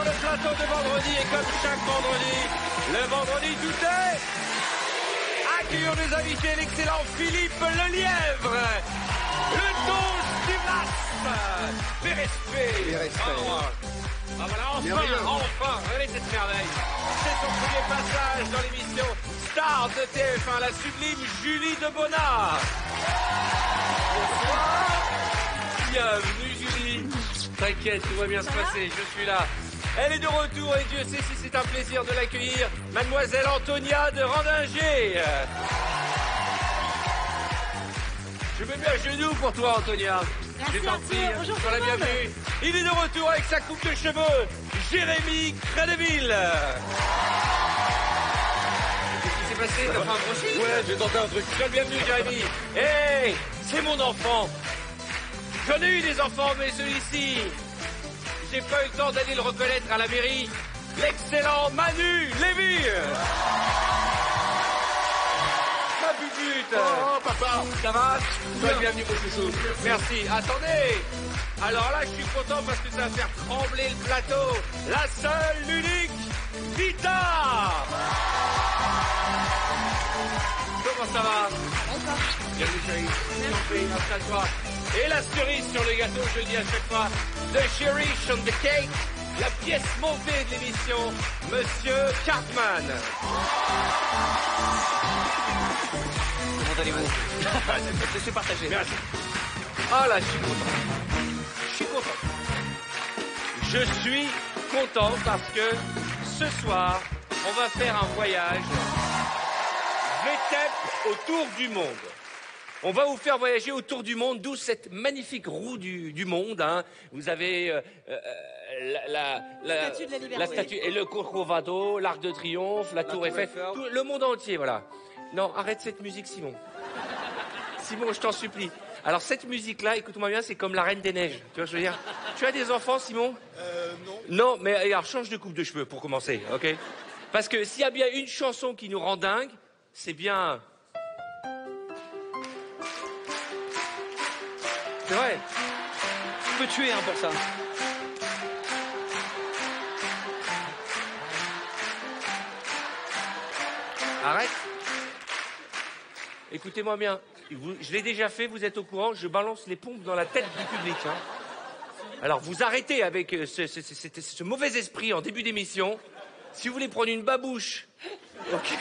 le plateau de vendredi et comme chaque vendredi, le vendredi tout est. Accueillons les invités, l'excellent Philippe Lelièvre, le douce du Mas. Mes respects. Ah voilà, enfin, regardez cette merveille. C'est son premier passage dans l'émission Star de TF1, la sublime Julie de Bonnard. Bonsoir. Bienvenue Julie. T'inquiète, tout va bien se passer, je suis là. Elle est de retour et Dieu sait si c'est un plaisir de l'accueillir, mademoiselle Antonia de Randinger. Je me mets à genoux pour toi Antonia. Merci Arthur, bonjour sur la bienvenue. Il est de retour avec sa coupe de cheveux, Jérémy Crédeville. Qu'est-ce qui s'est passé? T'as fait un brushing? Ouais, j'ai tenté un truc. Sois le bienvenu Jérémy. Hey, c'est mon enfant. J'en ai eu des enfants, mais celui-ci, j'ai pas eu le temps d'aller le reconnaître à la mairie. L'excellent Manu Lévy. Ma pupute. Oh, papa. Ça va? Sois le bienvenu, mon chouchou. Merci. Attendez. Alors là, je suis content parce que ça va faire trembler le plateau. La seule, l'unique, Vita. Comment ça va? Bienvenue, chérie. Merci à toi. Et la cerise sur le gâteau, je le dis à chaque fois, the cherry on the cake, la pièce montée de l'émission, Monsieur Cartman. Comment allez-vous? Je suis partagé. Merci. Ah là, je suis content. Je suis content. Je suis content parce que ce soir, on va faire un voyage VTEP autour du monde. On va vous faire voyager autour du monde, d'où cette magnifique roue du monde. Hein. Vous avez la Statue de la Liberté. La statue et le Corcovado, l'Arc de Triomphe, la Tour Eiffel, tout, le monde entier, voilà. Non, arrête cette musique, Simon. Simon, je t'en supplie. Alors cette musique-là, écoute-moi bien, c'est comme la Reine des Neiges. Tu vois ce que je veux dire? Tu as des enfants, Simon? Non. Non, mais alors change de coupe de cheveux pour commencer, ok? Parce que s'il y a bien une chanson qui nous rend dingue, c'est bien... C'est vrai. Je peux tuer pour ça. Arrête. Écoutez-moi bien. Je l'ai déjà fait, vous êtes au courant. Je balance les pompes dans la tête du public. Hein. Alors, vous arrêtez avec ce mauvais esprit en début d'émission. Si vous voulez prendre une babouche... Ok.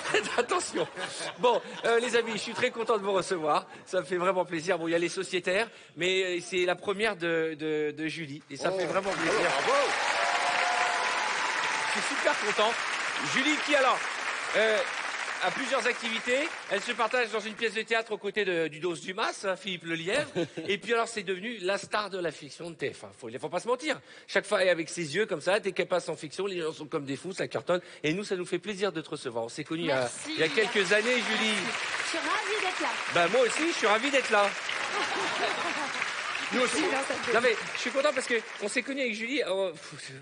Faites attention. Bon, les amis, je suis très content de vous recevoir. Ça me fait vraiment plaisir. Bon, il y a les sociétaires, mais c'est la première de Julie. Et ça me fait vraiment plaisir. Bravo. Je suis super content. Julie qui, alors, a plusieurs activités. Elle se partage dans une pièce de théâtre aux côtés du dos du Mas, hein, Philippe Lelièvre. Et puis alors, c'est devenu la star de la fiction de TF1. Faut pas se mentir. Chaque fois, avec ses yeux comme ça, dès qu'elle passe en fiction, les gens sont comme des fous, ça cartonne. Et nous, ça nous fait plaisir de te recevoir. On s'est connus il y a quelques années, Julie. Je suis ravie d'être là. Ben, moi aussi, je suis ravi d'être là. Nous aussi. Non mais je suis content parce que on s'est connus avec Julie.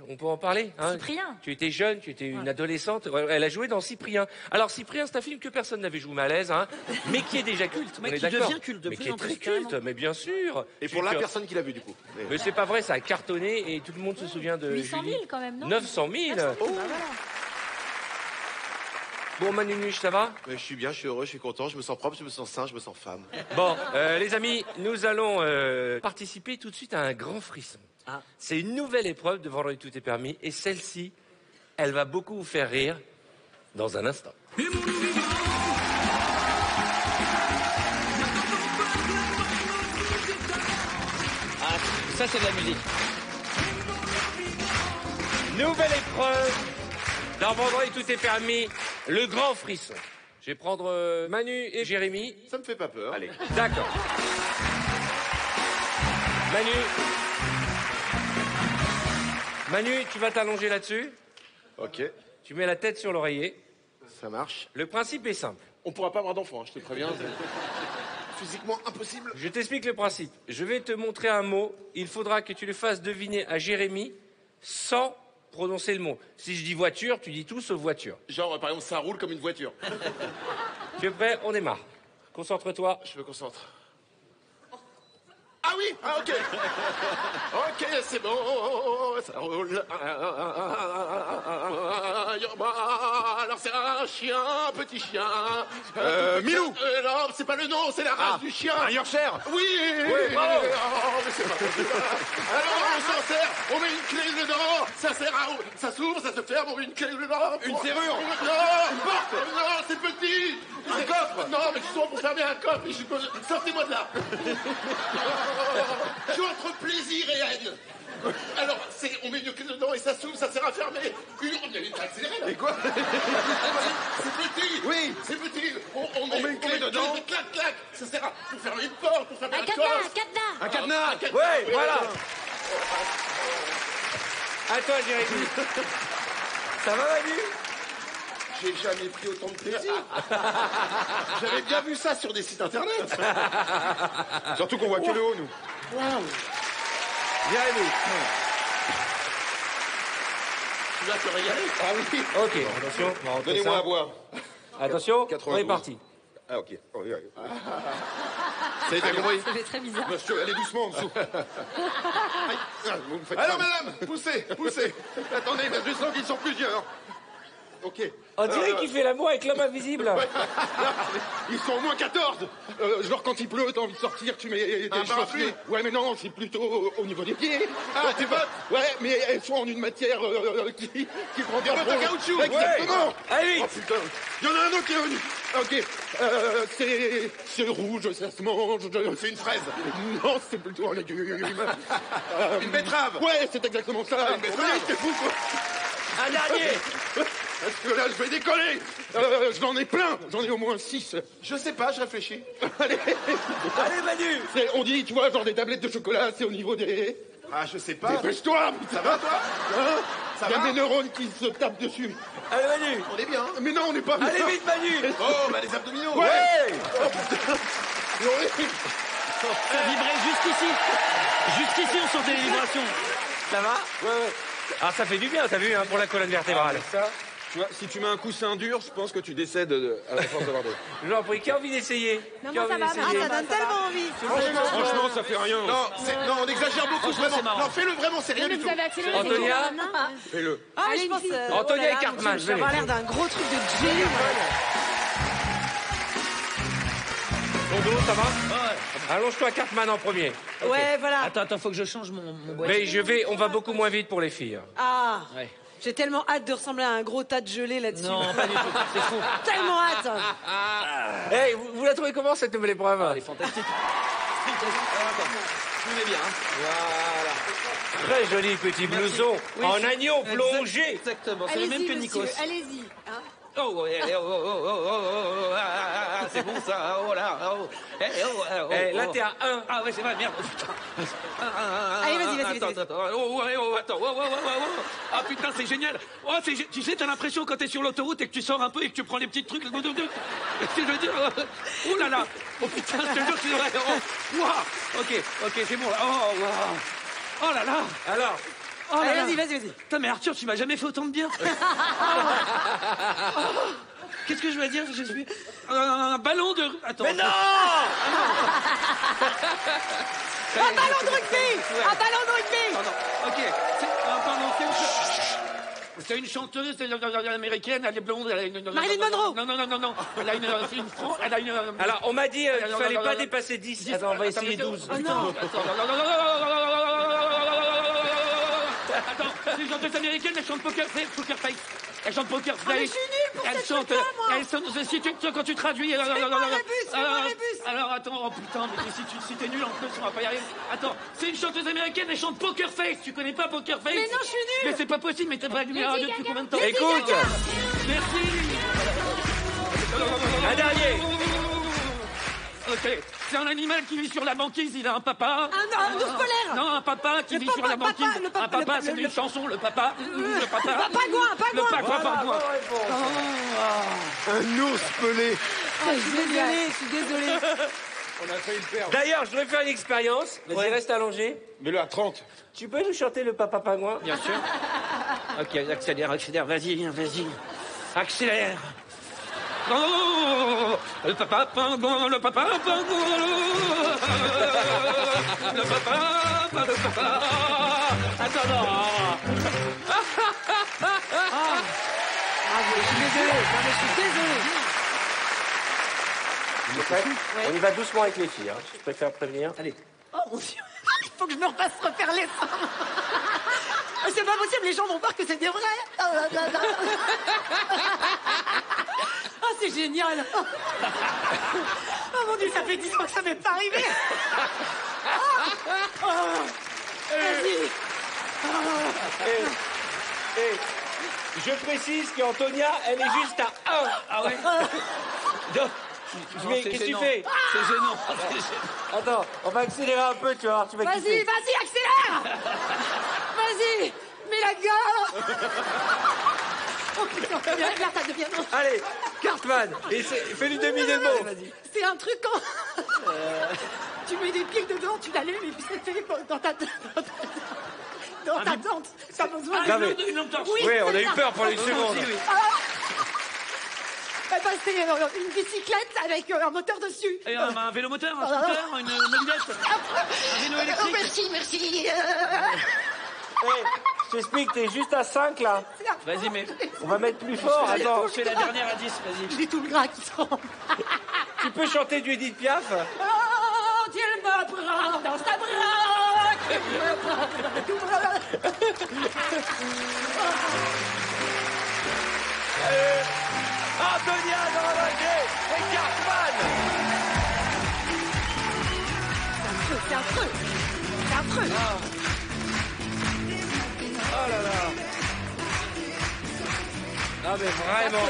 On peut en parler. Hein. Cyprien. Tu étais jeune, tu étais une adolescente. Elle a joué dans Cyprien. Alors Cyprien, c'est un film que personne n'avait joué à l'aise, hein, mais qui est déjà culte. Mais on est qui d'accord. devient culte de mais plus qui est en très plus, carrément. culte. Mais bien sûr. Et pour la personne qui l'a vu, du coup. Mais c'est pas vrai, ça a cartonné et tout le monde se souvient de 800 000 Julie. quand même, non? 900 000. 900 000, Oh. bah voilà. Bon, Manunuche, ça va? Mais je suis bien, je suis heureux, je suis content, je me sens propre, je me sens sain, je me sens femme. Bon, les amis, nous allons participer tout de suite à un grand frisson. Ah. C'est une nouvelle épreuve de Vendredi tout est permis et celle-ci, elle va beaucoup vous faire rire dans un instant. Ah, ça c'est de la musique. Nouvelle épreuve dans Vendredi tout est permis, le grand frisson. Je vais prendre Manu et Jérémy. Ça me fait pas peur. Allez, d'accord. Manu, tu vas t'allonger là-dessus. Ok, Tu mets la tête sur l'oreiller. ça marche. Le principe est simple. On pourra pas avoir d'enfant, hein, je te préviens. C'est physiquement impossible. Je t'explique le principe. Je vais te montrer un mot. Il faudra que tu le fasses deviner à Jérémy sans prononcer le mot. Si je dis voiture, tu dis tout sauf voiture. Genre, par exemple, ça roule comme une voiture. Tu es prêt? On démarre. Concentre-toi. Je me concentre. Ah oui, ah ok. Ok, c'est bon, ça roule. Alors c'est un chien, un petit chien. Milou. Non, c'est pas le nom, c'est la race du chien. Un Yorkshire. Oui. bravo. Oh, mais c'est pas possible. Alors on s'en sert, on met une clé dedans, ça sert à... Ça s'ouvre, ça se ferme, on met une clé dedans. Une serrure. Non, une porte. Non, c'est petit. Un coffre. Non, mais souvent pour fermer un coffre. Sortez-moi de là. Je suis entre plaisir et haine. Alors, on met une clé dedans et ça s'ouvre, ça sert à fermer. T'as accéléré là. Et quoi? C'est petit. Oui. C'est petit. On met une clé dedans. Clac, clac. Ça sert à pour fermer une porte, pour fermer un cadenas, coffre. Un cadenas. Ouais, voilà. À toi, Jérémy. Ça va, Manu? J'ai jamais pris autant de plaisir. J'avais bien vu ça sur des sites internet. Surtout qu'on voit que le haut, nous. Waouh. Jérémy. Tu vas te régaler. Ah oui. Ok, attention. on va rentrer Donnez-moi ça. à boire. Attention, on 92. est parti. Ah ok. Oh, oui, oui. Ça a été compris. Ça fait très bizarre. Monsieur, allez doucement en dessous. Aïe, vous me faites Alors mal. madame, poussez, poussez. Attendez, je sens qu'ils sont plusieurs. Ok. On dirait qu'il fait l'amour avec l'homme invisible. Ils sont au moins 14. Genre quand il pleut, t'as envie de sortir, tu mets des parapluie. chaussures. Ouais, mais non, c'est plutôt au niveau des pieds. Ah, tes bottes. Ouais, mais elles sont en une matière qui prend bien bottes en caoutchouc. Exactement. Allez, vite. Oh putain, il y en a un autre qui est venu. Ok, c'est rouge, ça se mange. C'est une fraise. Non, c'est plutôt un légume. Une betterave. Ouais, c'est exactement ça. Une betterave. Oui, c'est fou, quoi. Un dernier. Parce que là, je vais décoller. J'en ai plein. J'en ai au moins 6. Je sais pas, je réfléchis. Allez. Allez, Manu. On dit, tu vois, genre des tablettes de chocolat, c'est au niveau des... Ah, je sais pas. Dépêche-toi. Ça va toi? Hein? Ça Il y a va des neurones qui se tapent dessus. Allez, Manu. On est bien. Mais non, on n'est pas bien. Allez, vite, Manu. Oh, bah les abdominaux. Ouais. Hey. Oh putain. Ouais. Ça vibrait jusqu'ici. Jusqu'ici, on sentait les vibrations. Ça va? Ouais. Ah, ça fait du bien, t'as vu, hein, pour la colonne vertébrale. Ça, tu vois, si tu mets un coussin dur, je pense que tu décèdes à la force d'avoir des... Je vous en prie, qui a envie d'essayer? Non, Qui a moi, ça envie va. d'essayer? Ça donne tellement envie. Franchement, ça fait rien. Non, on exagère beaucoup, Franchement, vraiment. c'est marrant. Non, fais-le vraiment, c'est rien Mais du vous tout. avez accéléré. Antonia. Fais-le. Ah, je pense. Antonia et Cartman, Je vais avoir l'air d'un gros truc de génie. Dodo, ça va? Allonge-toi, Cartman, en premier. Ouais, voilà. Attends, faut que je change mon boîtier. Mais on va beaucoup moins vite pour les filles. Ah. Ouais. J'ai tellement hâte de ressembler à un gros tas de gelée là-dessus. Non, pas du tout, c'est faux. Tellement hâte. Hey, vous la trouvez comment, cette nouvelle épreuve? Elle est fantastique. Tout est bien. Hein. Très joli petit blouson en agneau plongé. Exactement, c'est le même Allez-y, que Nikos. monsieur, allez-y. Hein. Oh, ouais, c'est bon ça, oh là, oh. Là, t'es à 1. Ah ouais, c'est vrai, merde, oh, putain. Allez, vas-y. Attends, attends, ah putain, c'est génial. Oh, tu sais, t'as l'impression quand t'es sur l'autoroute et que tu sors un peu et que tu prends les petits trucs. Je veux dire, oh là là, oh putain, je te jure, c'est vrai. Wow. Ok, c'est bon là. Oh là là. Alors, Oh, allez, vas-y. Putain, mais Arthur, tu m'as jamais fait autant de bien. Qu'est-ce que je vais dire? Je suis un ballon de... Attends. mais non! Un ballon de rugby. Pardon. Ok. Pardon, c'est une chanteuse américaine, elle est blonde, elle a une... Marilyn Monroe. Non. Elle a une... Alors, on m'a dit qu'il fallait pas dépasser 10. Attends, on va essayer 12. Oh non. Attends, c'est une chanteuse américaine, elle chante Poker Face. Elle chante Poker Face. mais je suis nulle pour elle cette chante, truc-là, moi. elle chante, quand tu traduis... Fais-moi un rébus. Alors, attends, oh putain, mais si t'es nul en plus, on va pas y arriver. Attends, c'est une chanteuse américaine, elle chante Poker Face. Tu connais pas Poker Face? Mais non, je suis nulle. Mais c'est pas possible, mais t'as pas allumé la radio depuis combien de temps? Écoute, Merci. un dernier. Ok, c'est un animal qui vit sur la banquise, il a un papa. Un ours polaire. Non, un papa qui vit sur la banquise. Un papa, c'est une chanson, le papa. Le papa. Un pingouin. Le pingouin. Un ours pelé. Je suis désolée. On a failli le perdre. D'ailleurs, je voudrais faire une expérience. Vas-y, reste allongé. Mets-le à 30. Tu peux nous chanter le Papa Pingouin? Bien sûr. Ok, accélère, vas-y. Accélère. Oh, le papa pingouin, Attends, non. Bravo, je suis désolée. Non, mais je suis désolée. Vous êtes prêts Ouais. On y va doucement avec les filles, hein. Je préfère prévenir. Allez. Oh mon Dieu, il faut que je me refasse refaire les seins. C'est pas possible, les gens vont voir que c'est des vrais. Oh là là là. Oh, c'est génial. Oh mon Dieu, ça fait 10 ans que ça m'est pas arrivé. Oh. Vas-y. Et je précise qu'Antonia, elle est juste à 1. Ah ouais. Donc, Non, c'est qu'est-ce que tu gênant. fais C'est gênant. Attends, on va accélérer un peu, tu vois. Tu vas Vas-y, kiffer. vas-y, accélère. Vas-y, mets la gueule. Oh putain, regarde, ça devient... Allez, Cartman, fais-lui deviner le mot. C'est un truc quand... Tu mets des pieds dedans, tu l'allumes et puis c'est fait dans ta tente. T'as besoin Non, de... mais- Une lampe torche. Oui, Oui, on a c'est eu ça. peur pour une seconde. Oui, oui. Eh ben, c'est une bicyclette avec un moteur dessus. Et un vélomoteur, un scooter, une mobilette, un vélo Oh, électrique. merci. Je t'explique, t'es juste à 5 là. Vas-y, mais On va mettre plus fort, attends. je fais la dernière à 10, vas-y. J'ai tout le gras qui sort. Tu peux chanter du Edith Piaf? Oh, Dieu me prend dans sa baraque. Il me prend dans tout Antonia Doravager et Cartman. C'est affreux. C'est affreux. Oh là là. Non mais vraiment.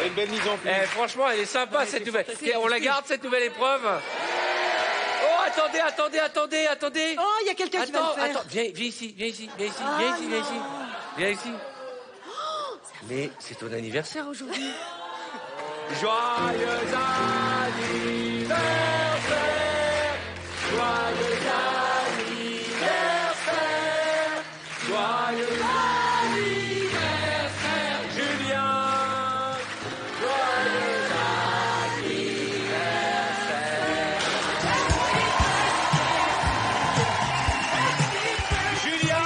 Une belle mise en place. Franchement, elle est sympa cette nouvelle. On la garde cette nouvelle épreuve. Oh, attendez. Oh, il y a quelqu'un qui va le faire. Attends, viens ici. Mais c'est ton anniversaire aujourd'hui. Joyeux anniversaire. Joyeux anniversaire. Joyeux anniversaire, Julien. Joyeux anniversaire. Julien,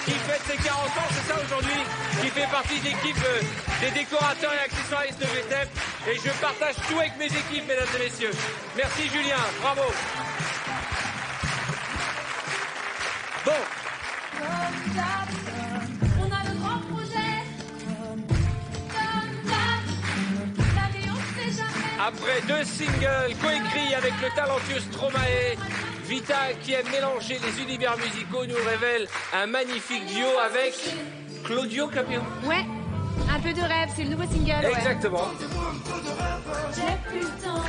qui fête ses 40 ans, c'est ça aujourd'hui, qui fait partie de l'équipe des décorateurs et accessoiristes de VTEP. Et je partage tout avec mes équipes, mesdames et messieurs. Merci Julien, bravo. Bon, On a le grand projet. La vie, on sait jamais. après 2 singles coécrits avec le talentueux Stromae, Vita, qui aime mélanger les univers musicaux, nous révèle un magnifique duo avec Claudio Capéo. Ouais, un peu de rêve, c'est le nouveau single. Ouais. Exactement. J'ai plus le temps.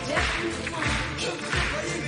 J'ai plus le temps.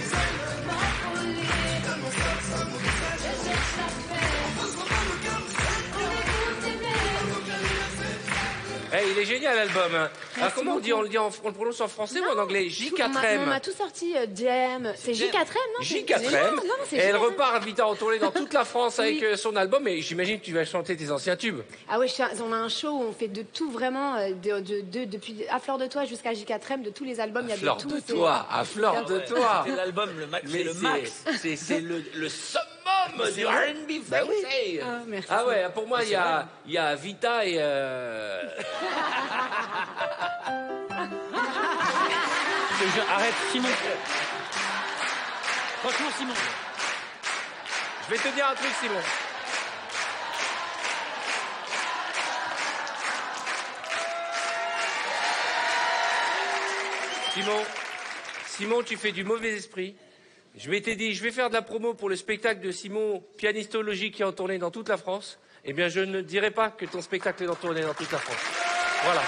Il est génial l'album. Alors, comment on dit? On le prononce en français ou en anglais? On J4M. m'a tout sorti, Jam. C'est J4M, non? J4M. Non, c'est Et elle J4M. repart vite en tournée dans toute la France avec Oui. son album. Et j'imagine que tu vas chanter tes anciens tubes. Ah ouais, on a un show où on fait de tout vraiment, depuis À Fleur de Toi jusqu'à J4M, de tous les albums, il y a Fleur de tout. de c'est- toi, à fleur de toi. C'est l'album, le max. Mais C'est le max. c'est le summum du R&B français. Ah, merci. Ah ouais, pour moi, il y a Vita et... Arrête, Simon. Franchement, Simon. Je vais te dire un truc, Simon. Simon, tu fais du mauvais esprit. Je m'étais dit, je vais faire de la promo pour le spectacle de Simon, pianistologie qui est en tournée dans toute la France. Eh bien, je ne dirai pas que ton spectacle est en tournée dans toute la France. Voilà.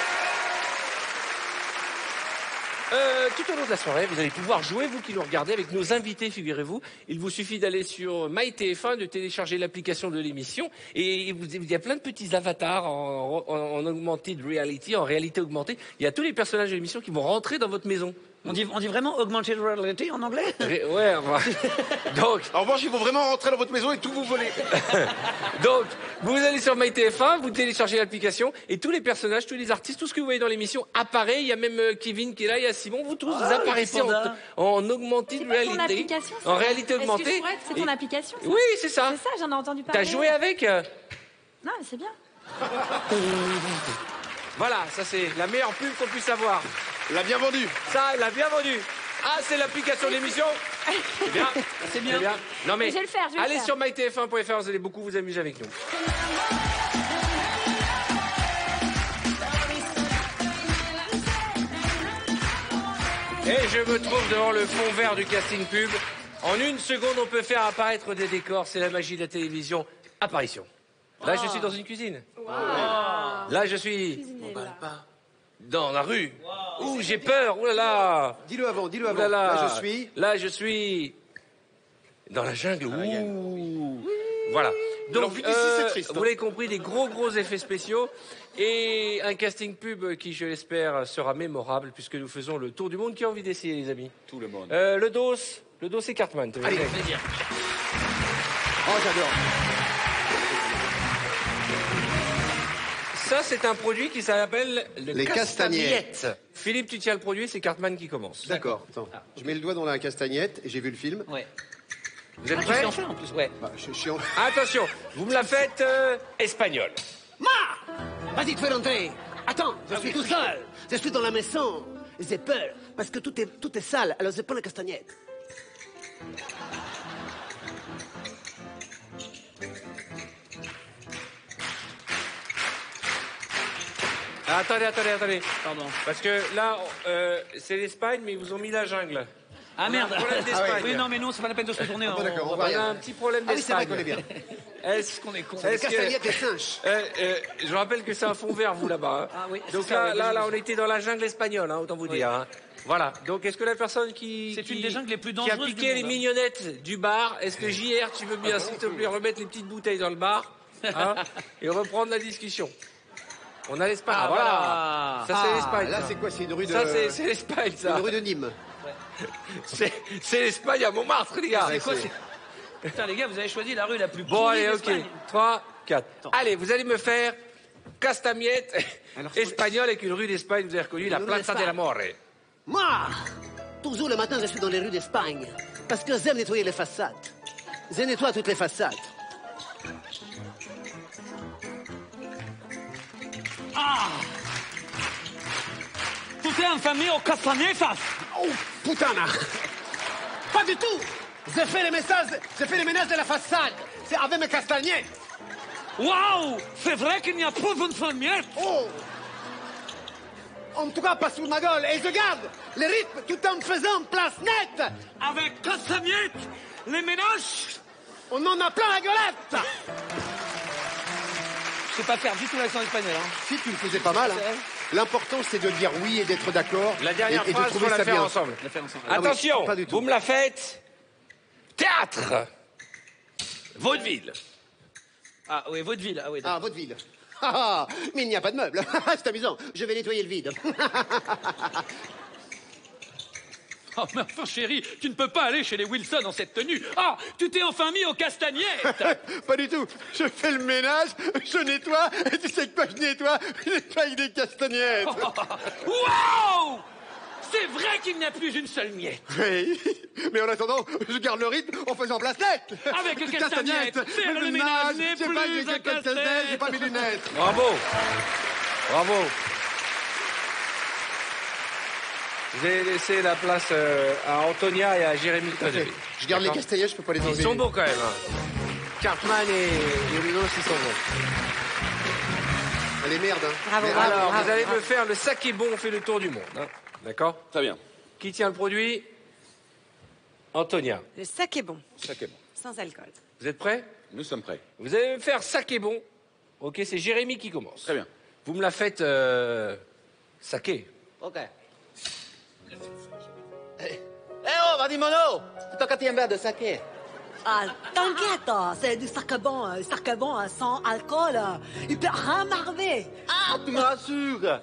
Tout au long de la soirée, vous allez pouvoir jouer, vous qui nous regardez, avec nos invités, figurez-vous. Il vous suffit d'aller sur MyTF1, de télécharger l'application de l'émission. Et il y a plein de petits avatars en augmented reality, en réalité augmentée. Il y a tous les personnages de l'émission qui vont rentrer dans votre maison. On dit vraiment augmented reality en anglais? Ouais, donc, En revanche, il faut vraiment rentrer dans votre maison et tout vous voler. donc, vous allez sur MyTF1, vous téléchargez l'application et tous les personnages, tous les artistes, tout ce que vous voyez dans l'émission apparaît. Il y a même Kevin qui est là, il y a Simon. Vous tous, vous apparaissez en augmented C'est pas ton reality, application, ça? en réalité Est-ce que augmentée. je pourrais que c'est ton application, ça? Oui, c'est ça. C'est ça, j'en ai entendu parler. T'as joué avec Non, mais c'est bien. Voilà, ça c'est la meilleure pub qu'on puisse avoir. L'a bien vendu. Ça, elle l'a bien vendu. Ah, c'est l'application de l'émission. C'est bien. C'est bien. Non mais Je vais le faire, allez sur mytf1.fr, vous allez beaucoup vous amuser avec nous. Et je me trouve devant le fond vert du casting pub. En une seconde, on peut faire apparaître des décors. C'est la magie de la télévision. Apparition. Là, je suis dans une cuisine. Là, je suis Cuisiner, là. dans la rue. Ouh, j'ai peur. Ouh là là. Dis-le avant, dis-le Ouh avant. là là. Là, je suis. Là, je suis dans la jungle. Ouh. Voilà. Alors, Donc, vu d'ici, c'est triste, hein. vous l'avez compris, des gros effets spéciaux et un casting pub qui, je l'espère, sera mémorable puisque nous faisons le tour du monde. Qui a envie d'essayer, les amis? Tout le monde. Le dos et Cartman. Allez. Oh, j'adore. Ça, c'est un produit qui s'appelle Les castagnettes. Philippe, tu tiens le produit, c'est Cartman qui commence. D'accord. Attends. Je mets le doigt dans la castagnette et j'ai vu le film. Ouais. Vous êtes Tu prêts? sais en faire en plus, ouais. Bah, je suis en... Attention, vous me la faites espagnole. Vas-y, fais l'entrée. Attends, je suis tout seul. Je suis dans la maison. J'ai peur parce que tout est sale. Alors je prends la castagnette. Attendez. Pardon. Parce que là, c'est l'Espagne, mais ils vous ont mis la jungle. Ah merde. un problème d'Espagne. Oui, non, mais non, c'est pas la peine de se retourner. bon, d'accord, on On va a rien. un petit problème Ah oui, c'est vrai d'Espagne. qu'on est bien. Est-ce qu'on est con. Les est-ce que- castagnettes et singes. je rappelle que c'est un fond vert, vous, là-bas. hein. Ah oui, Donc c'est ça, là, ouais, on était dans la jungle espagnole, hein, autant vous dire. hein. Voilà. Donc, est-ce que la personne C'est une des jungles les plus qui a dangereuses du piqué les monde, hein. mignonnettes du bar, est-ce que JR, tu veux bien, s'il te plaît, remettre les petites bouteilles dans le bar hein, et reprendre la discussion? On a l'Espagne. Ah, voilà. Ça, c'est l'Espagne. Là, ça. c'est quoi? C'est une rue de... Ça, c'est l'Espagne, ça. une rue de Nîmes. C'est l'Espagne à Montmartre, les gars. C'est quoi Putain, les gars, vous avez choisi la rue la plus Bon, pourrie allez, ok. d'Espagne. 3, 4. Allez, vous allez me faire Castamiette espagnol avec une rue d'Espagne. Vous avez reconnu la Une rue Plaza de d'Espagne. la More. Moi, toujours le matin, je suis dans les rues d'Espagne parce que j'aime nettoyer les façades. Je nettoie toutes les façades. Tout est infamé au castanetas. Oh, putana! Pas du tout! J'ai fait les ménages de la façade. C'est avec mes castagnettes. Waouh! C'est vrai qu'il n'y a pas d'infamie. Oh! En tout cas, pas sous ma gueule. Et je garde le rythme tout en faisant place nette. Avec castagnette, les ménages. On en a plein la gueulette. Je sais pas faire du tout l'accent espagnol. Hein. Si tu le faisais pas mal, hein. L'important, c'est de dire oui et d'être d'accord. La dernière et de phrase, trouver faut la ça faire bien. ensemble. On va faire ensemble. Ah oui, Attention, pas du tout. vous me la faites. Théâtre. Vaudeville. Ah oui, vaudeville. Ah oui. Ah, votre ville. Ah, mais il n'y a pas de meubles. C'est amusant. Je vais nettoyer le vide. Oh, mais enfin, chérie, tu ne peux pas aller chez les Wilson en cette tenue. Ah, tu t'es enfin mis aux castagnettes. Pas du tout. Je fais le ménage, je nettoie, et tu sais quoi je nettoie? Je nettoie avec des castagnettes. Waouh! C'est vrai qu'il n'y a plus une seule miette. Oui, mais en attendant, je garde le rythme en faisant place nette. Avec le castagnette, faire le ménage n'est j'ai pas plus j'ai un castagnette, j'ai pas mes lunettes. Bravo. Vous avez laissé la place à Antonia et à Jérémy Tredevé. Je garde les D'accord. castagnettes, je peux pas les enlever. Ils sont beaux quand même. hein. Cartman et Ludo, ils sont bons. Elle est merde, hein. Bravo, Mais bravo, Alors, bravo, vous allez bravo. me faire le sac est bon, on fait le tour du monde. hein. D'accord? Très bien. Qui tient le produit? Antonia. Le sac est bon, Ça est bon. sans alcool. Vous êtes prêts? Nous sommes prêts. Vous allez me faire sac est bon. Ok, c'est Jérémy qui commence. Très bien. Vous me la faites saké. Ok. Oh, vas-y, mono. C'est toi qui aimes bien de saké. Ah, t'inquiète, c'est du sarcabon sans alcool. Il peut rien m'arriver. Ah, tu me rassures.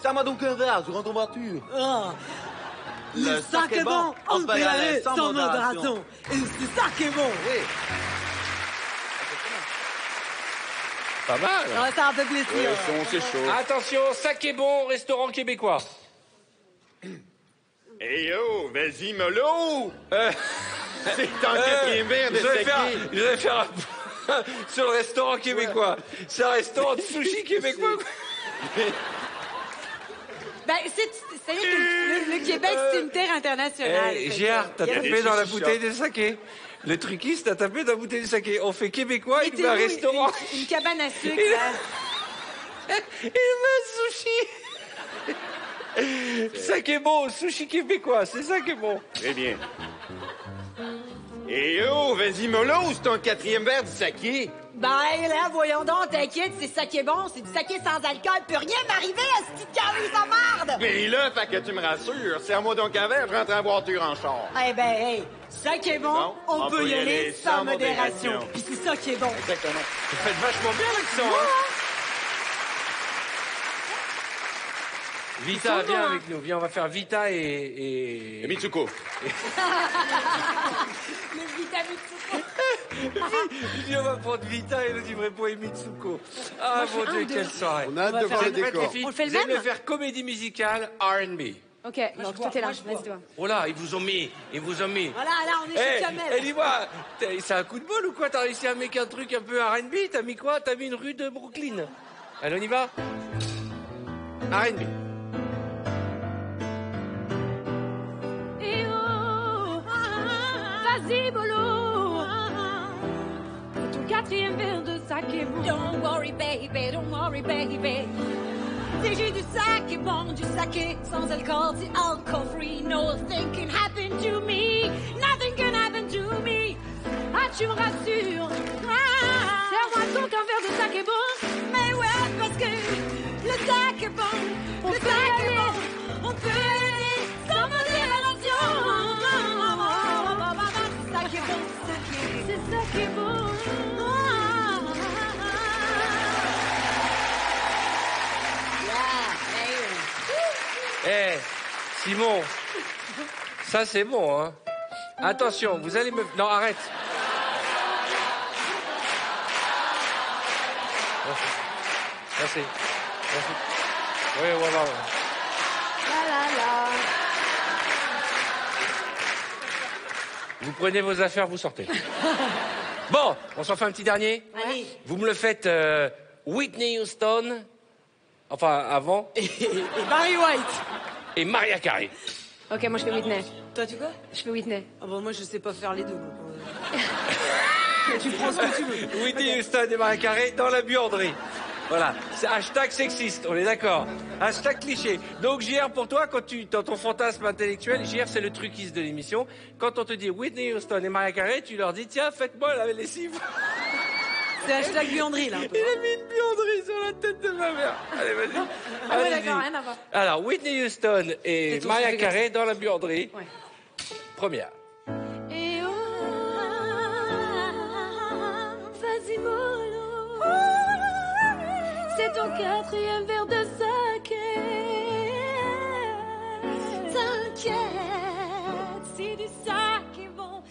Ça m'a donc un verre, je rentre en voiture. Ah. Le sac est bon, on peut y aller sans modération. Et c'est ça qui est bon. Oui. Pas mal. Ouais, ça a fait plaisir. Le son, c'est chaud. Attention, saké bon, restaurant québécois. Hey yo, vas-y, mollo! C'est en quatrième verre de Je vais saké. faire un sur le restaurant québécois. C'est un restaurant de sushi québécois. Ben, c'est que le Québec, c'est une terre internationale. Hey, Fait que, Gérard, t'as il y a tapé des- dans la sushi bouteille de saké. Le truquiste a tapé dans la bouteille de saké. On fait québécois, il met un Mettez-nous restaurant. Une cabane à sucre, Il- là. Il met un sushi. Saké bon, sushi québécois, c'est ça qui est bon. Très bien. Hey yo, vas-y, mollo, c'est ton quatrième verre de saké. Ben là, voyons donc, t'inquiète, c'est ça qui est bon, c'est du saké sans alcool, peut rien m'arriver à ce petit carré en marde! Mais là, fait que tu me rassures, serre-moi donc un verre, je rentre en voiture en char. Eh ben, hey, ça qui est bon, on peut y aller sans modération. Puis c'est ça qui est bon. Exactement. Vous faites vachement bien l'accent, hein. Vita, Ils sont viens bons, avec nous. Viens, on va faire Vita Et Mitsuko. Le vitamine Il dit on va prendre Vita et le livret pour Mitsuko. Ah mon Dieu, quelle soirée. On a hâte de voir Vous le êtes prêtes, les décor. filles? On le fait le Vous allez même me faire comédie musicale R&B. Ok, donc toi t'es là, vas-y toi. Oh là, ils vous ont mis. Voilà, là, on est chez Eh, Kamel. dis-moi, c'est un coup de bol ou quoi? T'as réussi à mettre un truc un peu R&B? T'as mis quoi? T'as mis une rue de Brooklyn. Allez, on y va? R&B. Eh oh, vas-y bolo. C'est ton quatrième verre de saké bon. Don't worry, baby, don't worry, baby. Si j'ai du saké bon, du saké sans alcool, c'est alcool free. Nothing can happen to me. Nothing can happen to me. Ah, tu me rassures. Serre-moi donc un verre de saké bon. Mais ouais, parce que le saké bon, le saké bon, on peut aller sans modération. Saké bon, saké. C'est ça qui est bon. Eh, Simon, ça c'est bon, hein. Attention, vous allez me... Non, arrête. Merci. Merci. Oui, voilà. La la la. Vous prenez vos affaires, vous sortez. Bon, on s'en fait un petit dernier. Allez. Vous me le faites Whitney Houston, enfin avant, Et Barry White. et Mariah Carey. Ok, moi je fais Whitney. Toi, tu quoi? Je fais Whitney. Ah bon, moi, je sais pas faire les deux. Tu prends ce que tu veux. Whitney Houston et Mariah Carey dans la buanderie. Voilà, c'est hashtag sexiste, on est d'accord. Hashtag cliché. Donc JR, pour toi, quand tu dans ton fantasme intellectuel, JR c'est le truquiste de l'émission. Quand on te dit Whitney Houston et Mariah Carey, tu leur dis tiens, faites-moi la lessive. C'est hashtag buanderie, là, un peu. Il a mis une buanderie sur la tête de ma mère. Allez, vas-y. Ah ouais, Allez-y. d'accord, rien à voir. Alors, Whitney Houston et ton Mariah souffle Carey dans la buanderie. Ouais. Première. Et oh, vas-y mollo. C'est ton quatrième verre de saké. T'inquiète, c'est du saké bon.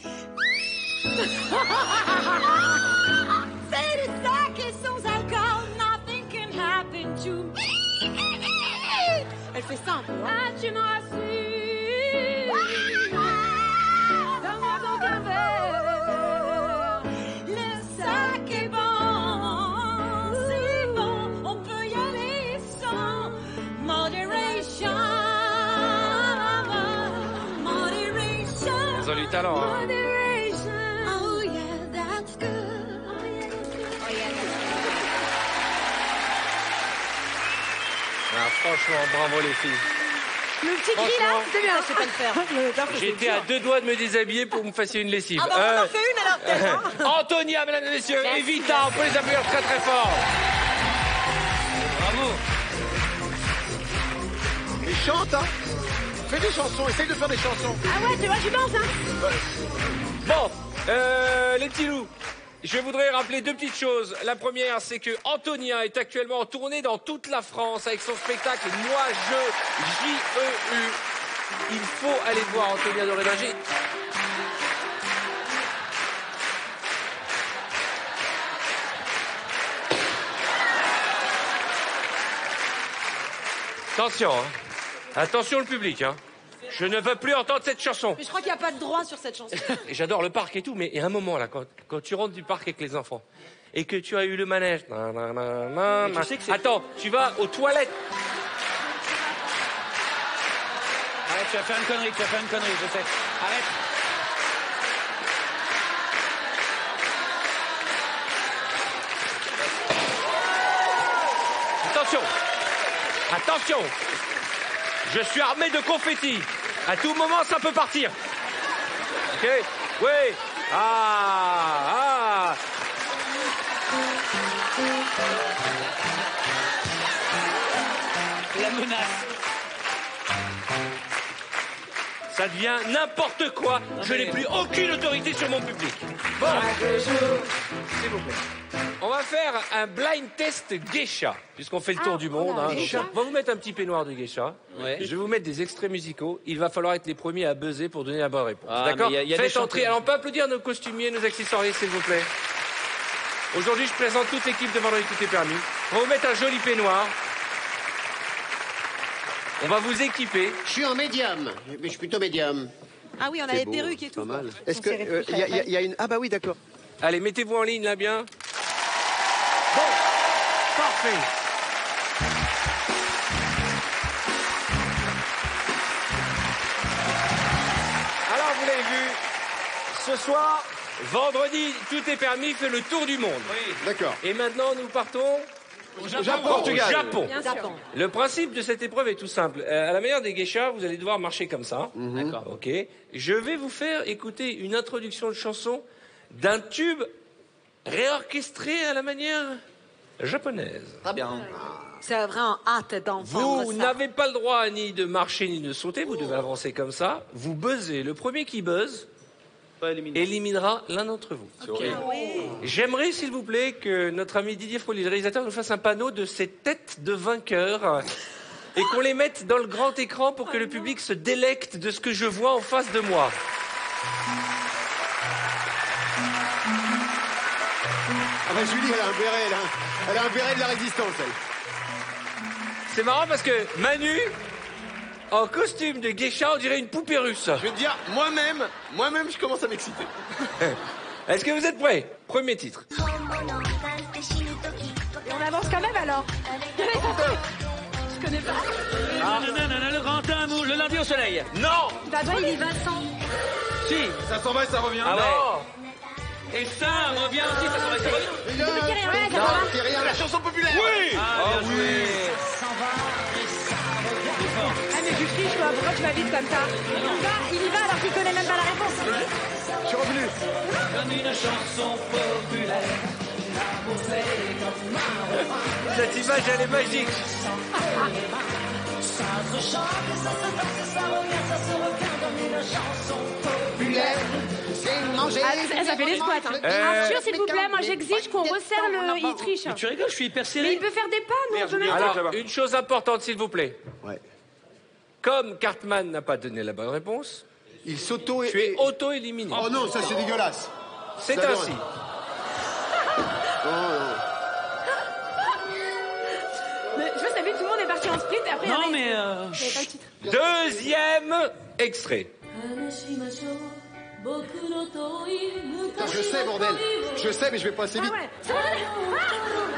C'est du saké sans alcool. Nothing can happen to me. Elle fait ça un peu, hein? Ah, tu me rassures. Donne-moi donc un verre. Le saké bon, c'est bon. On peut y aller sans moderation. Moderation. Ils ont du talent, hein. Moderation. Oh yeah, that's good. Oh yeah, that's good. Oh yeah, that's Ah, franchement, bravo les filles. Le petit cri là, Franchement, c'était bien. Je sais pas le faire. J'étais à 2 doigts de me déshabiller pour me fassiez une lessive. Ah bah on en fait une alors peut-être, hein? Antonia, mesdames et messieurs, Merci, et Vita, on peut les applaudir très très fort. Bravo. Et chante, hein. Fais des chansons, essaye de faire des chansons. Ah ouais, tu vois, j'y pense, hein. Bon, les petits loups, je voudrais rappeler 2 petites choses. La première, c'est que Antonia est actuellement en tournée dans toute la France avec son spectacle Moi Je, J-E-U. Il faut aller voir Antonia Doré-Berger. Attention, hein. Attention le public, hein. Je ne veux plus entendre cette chanson. Mais je crois qu'il n'y a pas de droit sur cette chanson. Et j'adore le parc et tout, mais il y a un moment là, quand tu rentres du parc avec les enfants et que tu as eu le manège. tu sais que c'est- Attends, tu vas aux toilettes. Arrête, tu vas faire une connerie, je sais. Arrête. Attention. Attention. Je suis armé de confettis. À tout moment, ça peut partir. Ok? Oui. Ah. La menace. Ça devient n'importe quoi. Je n'ai plus aucune autorité sur mon public. Bon. S'il vous plaît. On va faire un blind test geisha, puisqu'on fait le tour du monde. Hein, donc, on va vous mettre un petit peignoir de geisha. Ouais. Je vais vous mettre des extraits musicaux. Il va falloir être les premiers à buzzer pour donner la bonne réponse. Ah, D'accord? mais y a des Faites chanteurs. entrer. Alors, on peut applaudir nos costumiers, nos accessoiristes, s'il vous plaît. Aujourd'hui, je présente toute l'équipe de Vendredi Tout est permis. On va vous mettre un joli peignoir. On va vous équiper. Je suis en médium, mais je suis plutôt médium. Ah oui, on a les perruques et tout. Pas mal. Est-ce que y a une... Ah bah oui, d'accord. Allez, mettez-vous en ligne là bien. Bon, parfait. Alors, vous l'avez vu, ce soir, vendredi, tout est permis, fait le tour du monde. D'accord. Et maintenant, nous partons Au Portugal. au Japon. Bien sûr. Le principe de cette épreuve est tout simple. À la manière des geishas, vous allez devoir marcher comme ça. D'accord. Ok. Je vais vous faire écouter une introduction de chanson d'un tube réorchestré à la manière japonaise. Très bien. C'est vraiment hâte d'entendre Vous ça. n'avez pas le droit ni de marcher ni de sauter. Vous devez avancer comme ça. Vous buzzez. Le premier qui buzz éliminera l'un d'entre vous. J'aimerais, s'il vous plaît, que notre ami Didier Froli, le réalisateur, nous fasse un panneau de ces têtes de vainqueurs et qu'on les mette dans le grand écran pour que le public se délecte de ce que je vois en face de moi. Ah bah Julie, elle a un béret, là. Elle a un béret de la résistance, elle. C'est marrant parce que Manu, en costume de geisha, on dirait une poupée russe. Je vais te dire, moi-même, je commence à m'exciter. Est-ce que vous êtes prêts? Premier titre. Et on avance quand même alors. Je connais pas. Le grand amour, le lundi au soleil. Non. D'abord, il y va sans. Si. Ça s'en va et ça revient. Ah ouais. Non. Et ça revient aussi, ça s'en va, ça revient. C'est rien, la chanson populaire. Oui. Ah, bien joué. Ah mais tu triches quoi, pourquoi tu vas vite comme ça? Il y va alors qu'il connaît même pas la réponse. Je suis revenu. Comme une chanson populaire. Cette image, elle est magique. Ah, ça fait les squats. Hein. Arthur, s'il vous plaît, moi j'exige qu'on resserre le... Il triche. Tu rigoles, je suis hyper Mais serré. il peut faire des pas, nous on peut même pas. Alors, une chose importante, s'il vous plaît. Ouais. Comme Cartman n'a pas donné la bonne réponse, Il s'auto... tu es auto-éliminé. Oh non, ça c'est dégueulasse. C'est ça ainsi. Mais je veux savoir, tout le monde est parti en sprint et après... Non, il y mais... avait pas le titre. Deuxième extrait. Putain, je sais, bordel. Je sais, mais je vais pas assez Ah vite. ouais, c'est vrai.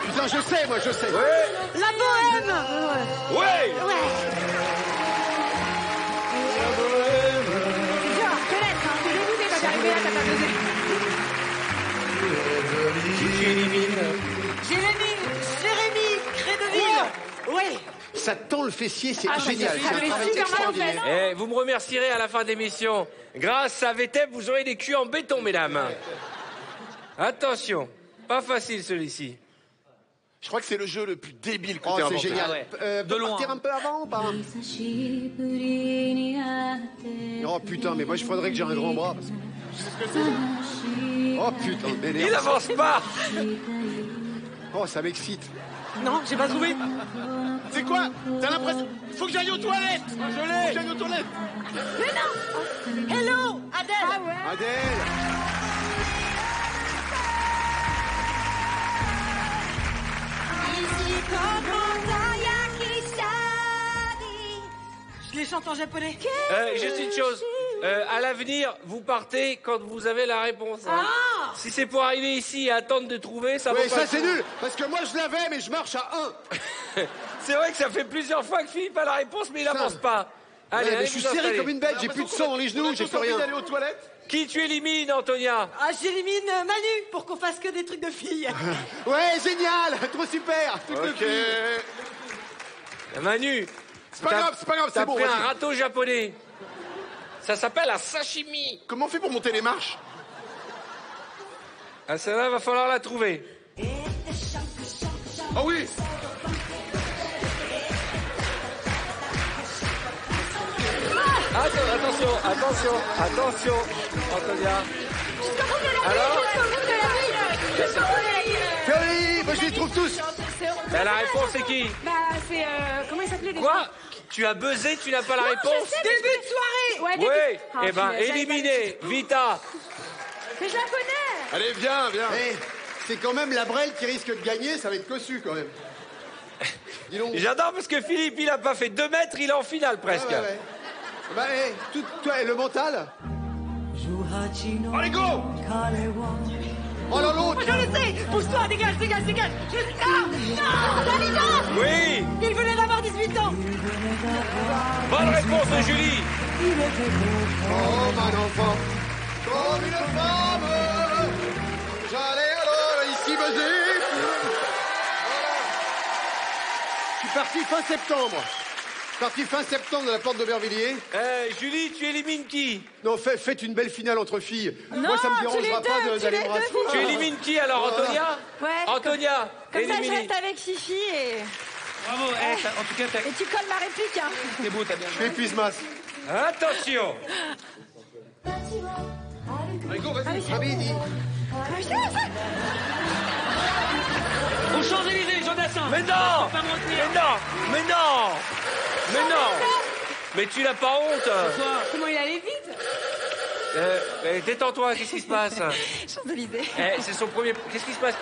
Putain, je sais, moi, je sais. La bohème. Ouais. C'est dur à reconnaître, hein. T'es dégoûté quand t'es arrivé là, t'as pas buzzé. Jérémy Crédeville. Oui. Ça tend le fessier, c'est Ah, génial. ça C'est un fait travail super mal, en fait. extraordinaire. Eh, vous me remercierez à la fin de l'émission. Grâce à VTEP, vous aurez des culs en béton, mesdames. Attention, pas facile celui-ci. Je crois que c'est le jeu le plus débile que Oh, t'aies c'est inventé. génial. Ah ouais. De De loin. partir un peu avant ou pas? Oh putain, mais moi, il faudrait que j'ai un grand bras. Parce que... Oh putain, mais Il avance pas. oh, ça m'excite. Non, j'ai pas trouvé. C'est quoi? T'as l'impression... Faut que j'aille aux toilettes. Je l'ai. Faut que j'aille aux toilettes. Mais non. Hello, Adèle. Ah ouais. Adèle. Je les chante en japonais. Juste une chose. À l'avenir, vous partez quand vous avez la réponse. Hein. Ah. Si c'est pour arriver ici et attendre de trouver, ça va Oui, pas. ça c'est nul, parce que moi je l'avais, mais je marche à 1. C'est vrai que ça fait plusieurs fois que Philippe a la réponse, mais il avance pas. Allez, Ouais, mais allez, je suis vous serré installer. comme une bête, j'ai plus de sang dans les genoux, j'ai plus rien. D'aller aux toilettes. Qui tu élimines, Antonia? Ah, j'élimine Manu pour qu'on fasse que des trucs de filles. Ouais, génial, trop super, truc de Ok. fille. Manu. C'est pas grave, c'est T'as bon. pris un vas-y. râteau japonais. Ça s'appelle un sashimi. Comment on fait pour monter les marches? Ah, celle-là, va falloir la trouver. Oh oui. Attention, Antonia. Alors, Fiori, moi je les trouve tous. bah, la réponse c'est qui? Bah, c'est. Comment il s'appelait déjà? Quoi? Tu as buzzé, tu n'as pas la réponse? Début de soirée. Ouais, début. Oui, Ah, eh ben, punaise, j'avais éliminé, Vita. Mais je la connais. Allez, viens. Eh, c'est quand même la Brel qui risque de gagner, ça va être cossu quand même. Dis donc. J'adore parce que Philippe, il a pas fait 2 mètres, il est en finale presque. Ouais. Bah, toi, le mental. Allez, go. Oh là l'autre. Je le sais. Pousse-toi, dégage. Je le sais. Non, Dalida. Oui, Il venait d'avoir 18 ans. bonne réponse de Julie. Oh, mon enfant. Comme une femme. J'allais alors ici baiser. Je suis parti fin septembre. De la porte d'Aubervilliers. Julie, tu élimines qui? Non, faites une belle finale entre filles. Moi, ça me tu dérangera les pas deux, d'aller tu me les rasseoir. deux, Tu élimines qui alors, Antonia? Ouais. Antonia, Comme ça, je éliminée. reste avec Fifi et. Bravo, en tout cas, Et tu colles ma réplique, hein. t'es beau, t'as bien Je m'épuise masse. Attention. Allez, go, vas-y. Rabidi. Aux Champs-Élysées, Jonathan. Mais non! Pas me retenir. Mais non! Mais tu n'as pas honte? Comment il allait vite? Détends-toi, qu'est-ce qui se passe? Champs-Élysées. C'est son premier... Qu'est-ce qui se passe?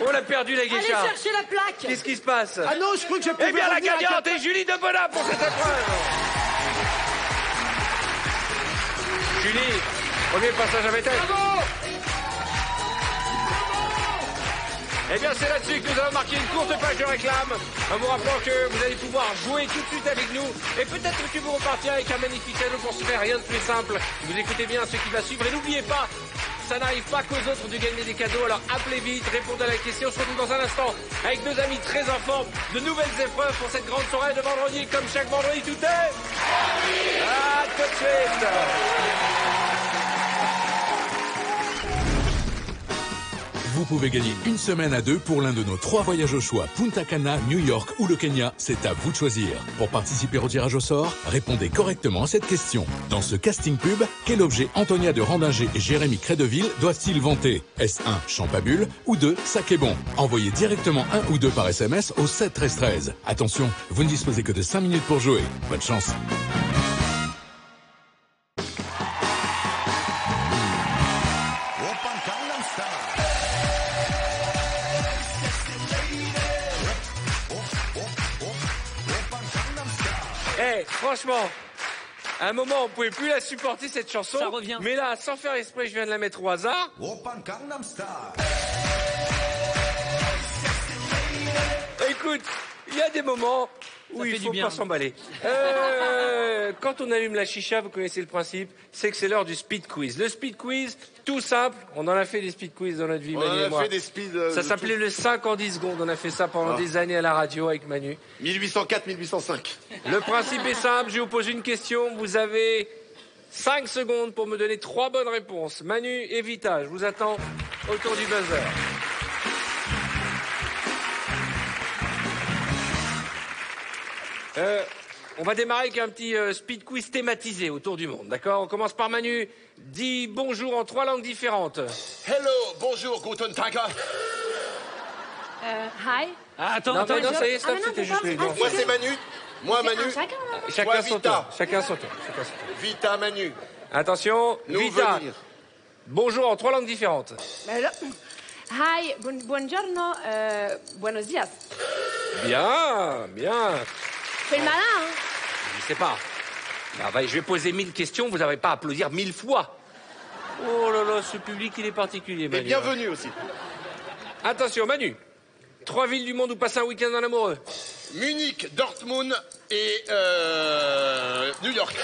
On a perdu la Allez geisha. chercher la plaque. Qu'est-ce qui se passe? Ah non, je crois que je pouvais Eh bien, la revenir à gagnante est Julie Debona pour cette épreuve. Julie, premier passage à Vettel. Eh bien, c'est là-dessus que nous avons marqué une courte page de réclame, en vous rappelant que vous allez pouvoir jouer tout de suite avec nous, et peut-être que vous repartir avec un magnifique cadeau pour se faire rien de plus simple. Vous écoutez bien ce qui va suivre, et n'oubliez pas, ça n'arrive pas qu'aux autres de gagner des cadeaux, alors appelez vite, répondez à la question. On se retrouve dans un instant avec deux amis très en forme, de nouvelles épreuves pour cette grande soirée de vendredi, comme chaque vendredi, tout est... À tout de suite. Vous pouvez gagner une semaine à deux pour l'un de nos 3 voyages au choix. Punta Cana, New York ou le Kenya, c'est à vous de choisir. Pour participer au tirage au sort, répondez correctement à cette question. Dans ce casting pub, quel objet Antonia de Randinger et Jérémy Crédeville doivent-ils vanter? Est-ce 1, Champabule ou 2, Sac et Bon? Envoyez directement 1 ou 2 par SMS au 7 13 13. Attention, vous ne disposez que de 5 minutes pour jouer. Bonne chance. Franchement, à un moment, on pouvait plus la supporter, cette chanson. Ça revient. Mais là, sans faire exprès, je viens de la mettre au hasard. Écoute, il y a des moments où Ça il fait du faut bien. pas s'emballer. Quand on allume la chicha, vous connaissez le principe, c'est que c'est l'heure du speed quiz. Le speed quiz, tout simple, on en a fait des speed quiz dans notre vie, On Manu et a moi. fait des speeds. Ça s'appelait le 5 en 10 secondes, on a fait ça pendant des années à la radio avec Manu. 1804, 1805. Le principe est simple, je vous pose une question, vous avez 5 secondes pour me donner 3 bonnes réponses. Manu et Vita, je vous attends autour du buzzer. On va démarrer avec un petit speed quiz thématisé autour du monde, d'accord? On commence par Manu. Dis bonjour en 3 langues différentes. Hello, bonjour, guten Tag. Hi. Ah, attends, Non, attends. mais non, ça y est, stop, Ah, mais non, c'était c'est juste pas- les ah, noms. Moi, c'est Manu. Moi, Manu. Chacun, là. Chacun Toi, son Vita. tour. Chacun son tour. Chacun son tour. Vita, Manu. Attention, Nous Vita. venir. Bonjour en 3 langues différentes. Alors, hi, buongiorno, buenos dias. Bien, bien. Fais le malin, hein. Je sais pas. Je vais poser 1000 questions, vous n'avez pas à applaudir 1000 fois. Oh là là, ce public, il est particulier, Et Manu. bienvenue aussi. Attention, Manu. 3 villes du monde où passer un week-end en amoureux. Munich, Dortmund et New York.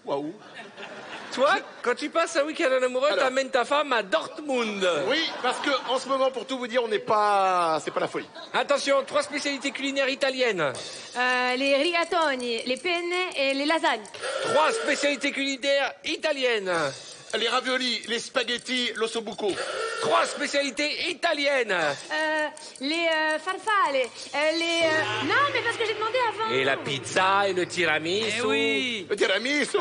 Waouh. Toi, quand tu passes un week-end en amoureux, Alors. t'amènes ta femme à Dortmund. Oui, parce que en ce moment, pour tout vous dire, on n'est pas, c'est pas la folie. Attention, 3 spécialités culinaires italiennes. Les rigatoni, les penne et les lasagnes. 3 spécialités culinaires italiennes. Les raviolis, les spaghettis, l'ossobuco. 3 spécialités italiennes. Les farfalle, les... Non, mais parce que j'ai demandé avant. Et la pizza et le tiramisu. Eh oui. Le tiramisu.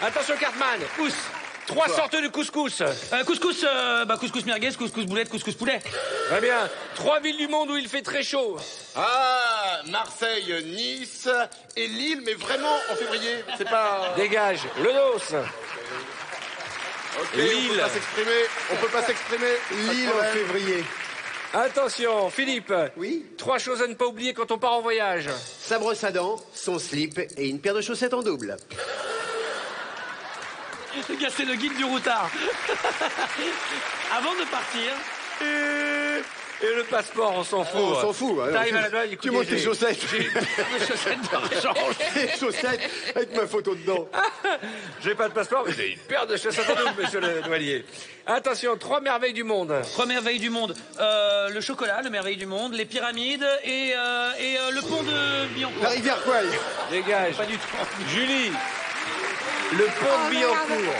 Attention, Cartman. 3 sortes de couscous. Couscous, couscous merguez, couscous boulette, couscous poulet. Très bien. 3 villes du monde où il fait très chaud. Ah, Marseille, Nice et Lille, mais vraiment en février. C'est pas. Dégage. Le dos. Ok, Lille. On peut pas s'exprimer. On peut pas s'exprimer. Lille en février. Attention, Philippe. Oui. 3 choses à ne pas oublier quand on part en voyage. Sa brosse à dents, son slip et une paire de chaussettes en double. Les gars, c'est le guide du routard. Avant de partir, Et le passeport, on s'en fout. On s'en fout. hein. T'arrives à la douane, écoutez, Tu montes tes j'ai- chaussettes. les chaussettes de rechange. Les chaussettes avec ma photo dedans. J'ai pas de passeport, mais j'ai une paire de chaussettes en double, monsieur le douanier. Attention, 3 merveilles du monde. 3 merveilles du monde. Le chocolat, le merveille du monde, les pyramides et le pont de Billancourt. La rivière Kouai. Dégage. Pas du tout. Julie, le pont de Billancourt.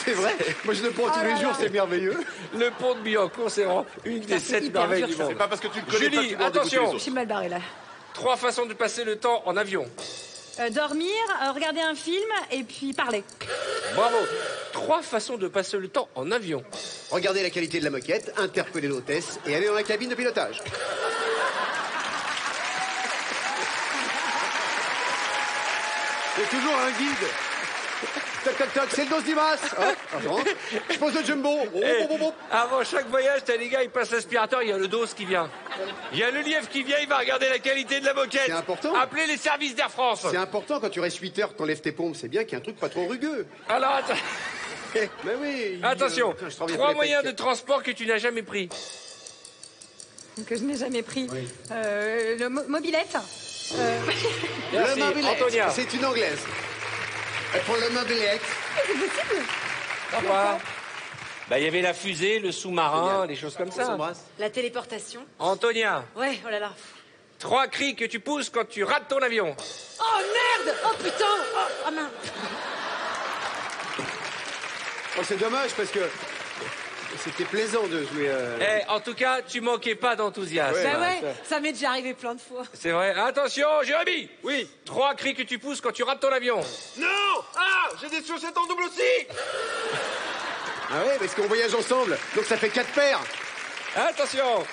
C'est vrai. Moi, je le prends tous les jours, c'est merveilleux. Le pont de Billancourt, c'est vraiment une des 7 hyper merveilles dur, du ça. monde. C'est pas parce que tu le connais pas que Julie, tu dois en dégoûter attention. les Je autres. suis mal barrée, là. 3 façons de passer le temps en avion. Dormir, regarder un film et puis parler. Bravo. 3 façons de passer le temps en avion. Regardez la qualité de la moquette, interpeller l'hôtesse et aller dans la cabine de pilotage. C'est toujours un guide. Toc, toc, toc, c'est le dos d'Imas. Hop, je rentre. Je pose le jumbo. Oh, Eh, oh, oh, oh. avant chaque voyage, t'as les gars, ils passent l'aspirateur, il y a le dos qui vient. Il y a le lièvre qui vient, il va regarder la qualité de la moquette. C'est important. Appelez les services d'Air France. C'est important quand tu restes 8 heures, t'enlèves tes pompes. C'est bien qu'il y ait un truc pas trop rugueux. Alors, Mais oui. attention, Putain, je travaille 3 pour les moyens de pecs. transport que tu n'as jamais pris. Que je n'ai jamais pris. Le mobilette. Merci, Le mobilette. Antonia. C'est une anglaise. Elle prend le mobilette. Pourquoi Bah, il y avait la fusée, le sous-marin, des choses comme On ça. s'embrasse. La téléportation. Antonia, Ouais, oh là là. 3 cris que tu pousses quand tu rates ton avion. Oh merde. Oh putain. Oh mince. Oh, c'est dommage parce que c'était plaisant de jouer. En tout cas, tu manquais pas d'enthousiasme. Bah ouais, ça m'est déjà arrivé plein de fois. C'est vrai. Attention, Jérémy. Oui. 3 cris que tu pousses quand tu rates ton avion. Non. Ah, j'ai des chaussettes en double aussi. Ah ouais, parce qu'on voyage ensemble, donc ça fait 4 paires. Attention.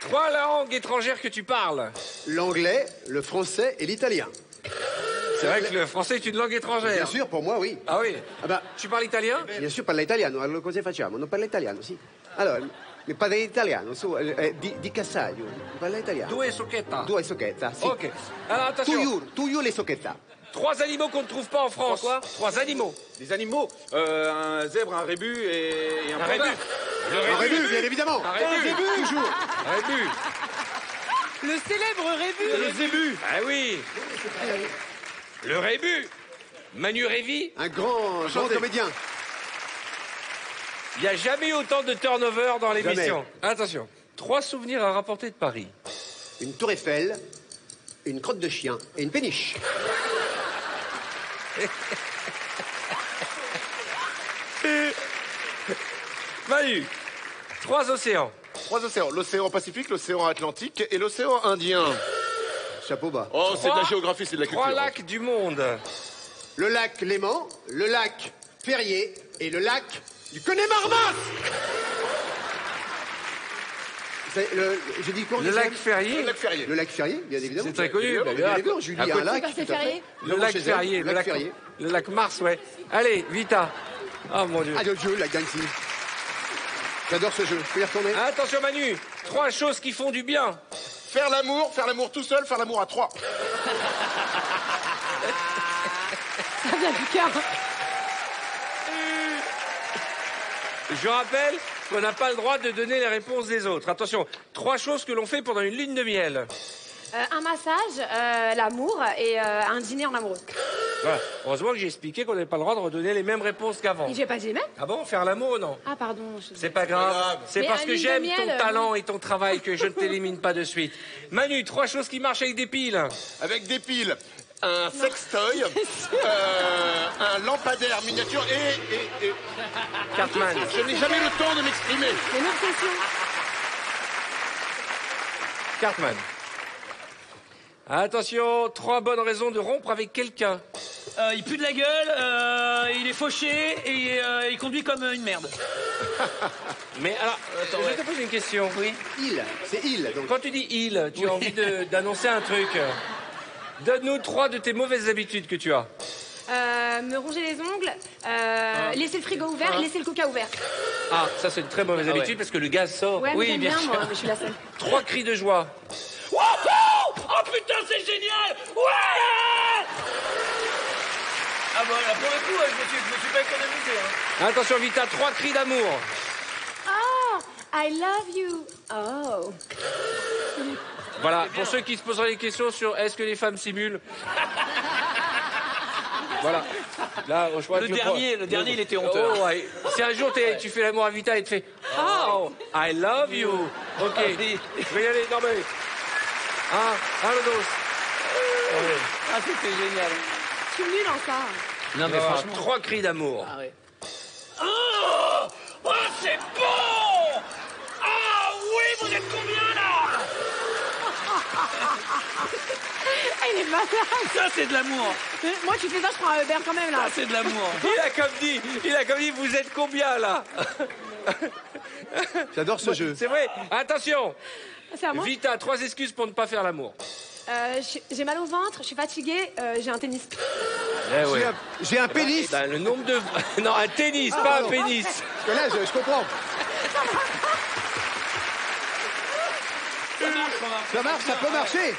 3 langues étrangères que tu parles. L'anglais, le français et l'italien. C'est vrai que le français est une langue étrangère. Bien sûr, pour moi, oui. Ah oui. Ah bah, Tu parles italien? bien sûr, parla italiano. Allora cosa facciamo? Non parla italiano, sì. Allora, mi parla italiano, su, di Cassaio. Parla italiano. Due socchetta. Due socchetta, sì. Ok. Alors attention. Tu io le socchetta. 3 animaux qu'on ne trouve pas en France. Quoi 3 animaux. Des animaux, un zèbre, un rébus et un Un panda. rébus. Un rébus, bien évidemment. Un rébus. Toujours. Un rébus. Le célèbre rébus. Le zébu. Ah oui. Le rébus. Manu Révy. Un grand comédien. Il n'y a jamais eu autant de turnover dans l'émission. Jamais. Attention. 3 souvenirs à rapporter de Paris. Une tour Eiffel, une crotte de chien et une péniche. Manu. 3 océans. 3 océans. L'océan Pacifique, l'océan Atlantique et l'océan Indien. Chapeau bas. Oh, c'est de la Trois- géographie, c'est de la culture. 3 lacs du monde. Le lac Léman, le lac Perrier et le lac Du Connemara. J'ai dit quoi? Le lac Ferrier. Le lac Ferrier. Le lac Ferrier, bien évidemment. C'est très connu. Bien évidemment, Julie, un lac. C'est férié. Le lac Ferrier. Le lac Ferrier. Le lac Mars, ouais. Allez, Vita. Oh mon Dieu. Ah, le jeu, la gantine. J'adore ce jeu. Je peux y retourner? Attention Manu, 3 choses qui font du bien. Faire l'amour tout seul, faire l'amour à 3. Ça vient du cœur. Je rappelle qu'on n'a pas le droit de donner les réponses des autres. Attention, 3 choses que l'on fait pendant une lune de miel. Un massage, l'amour et un dîner en amoureux. Voilà. Heureusement que j'ai expliqué qu'on n'avait pas le droit de redonner les mêmes réponses qu'avant. Et j'ai pas dit les mêmes. Ah bon, faire l'amour ou non? Ah pardon. C'est pas grave. C'est Mais parce un que lune de j'aime miel, ton talent et ton travail que je ne t'élimine pas de suite. Manu, 3 choses qui marchent avec des piles. Avec des piles, un sextoy, un lampadaire miniature et... Cartman. Je n'ai jamais le temps de m'exprimer. Mais non, question. Cartman. Attention, 3 bonnes raisons de rompre avec quelqu'un. Il pue de la gueule, il est fauché et il conduit comme une merde. Mais alors, je te pose une question. Oui. Il, c'est il. Donc. Quand tu dis il, tu as envie d'annoncer un truc. Donne-nous 3 de tes mauvaises habitudes que tu as. Me ronger les ongles, laisser le frigo ouvert et laisser le coca ouvert. Ah, ça c'est une très mauvaise habitude parce que le gaz sort. Ouais, mais oui, j'aime bien bien, sûr. moi, mais je suis la seule. 3 cris de joie. Wouhou! Oh putain, c'est génial! Ouais! Ah bah là, pour le coup, je me suis pas économisé. Hein. Attention Vita, 3 cris d'amour. Oh, I love you. Oh. Voilà, pour ceux qui se poseraient des questions sur est-ce que les femmes simulent. Voilà. Là, je crois Le que dernier, il était honteux. Oh, ouais. Si un jour tu fais l'amour à Vita et te fais oh, I love you. Ok. Je vais y aller. Non mais. Un le dos. Ah, c'était génial. Je suis nulle en ça. Non, mais franchement. 3 cris d'amour. Ah ouais. Oh, oh c'est bon! Ah oui, vous êtes combien là? Ah, il est malade. Ça, c'est de l'amour. Moi, tu fais ça, je prends un Uber quand même, là. Ça, c'est de l'amour. Il a comme dit, vous êtes combien là? J'adore ce jeu. C'est vrai. Attention. C'est à moi. Vita, 3 excuses pour ne pas faire l'amour. J'ai mal au ventre, je suis fatiguée, j'ai un tennis. Eh ouais. J'ai un pénis. Ben, le nombre de... Non, un tennis, pas un pénis. Parce que là, je comprends. Ça marche, ça peut marcher.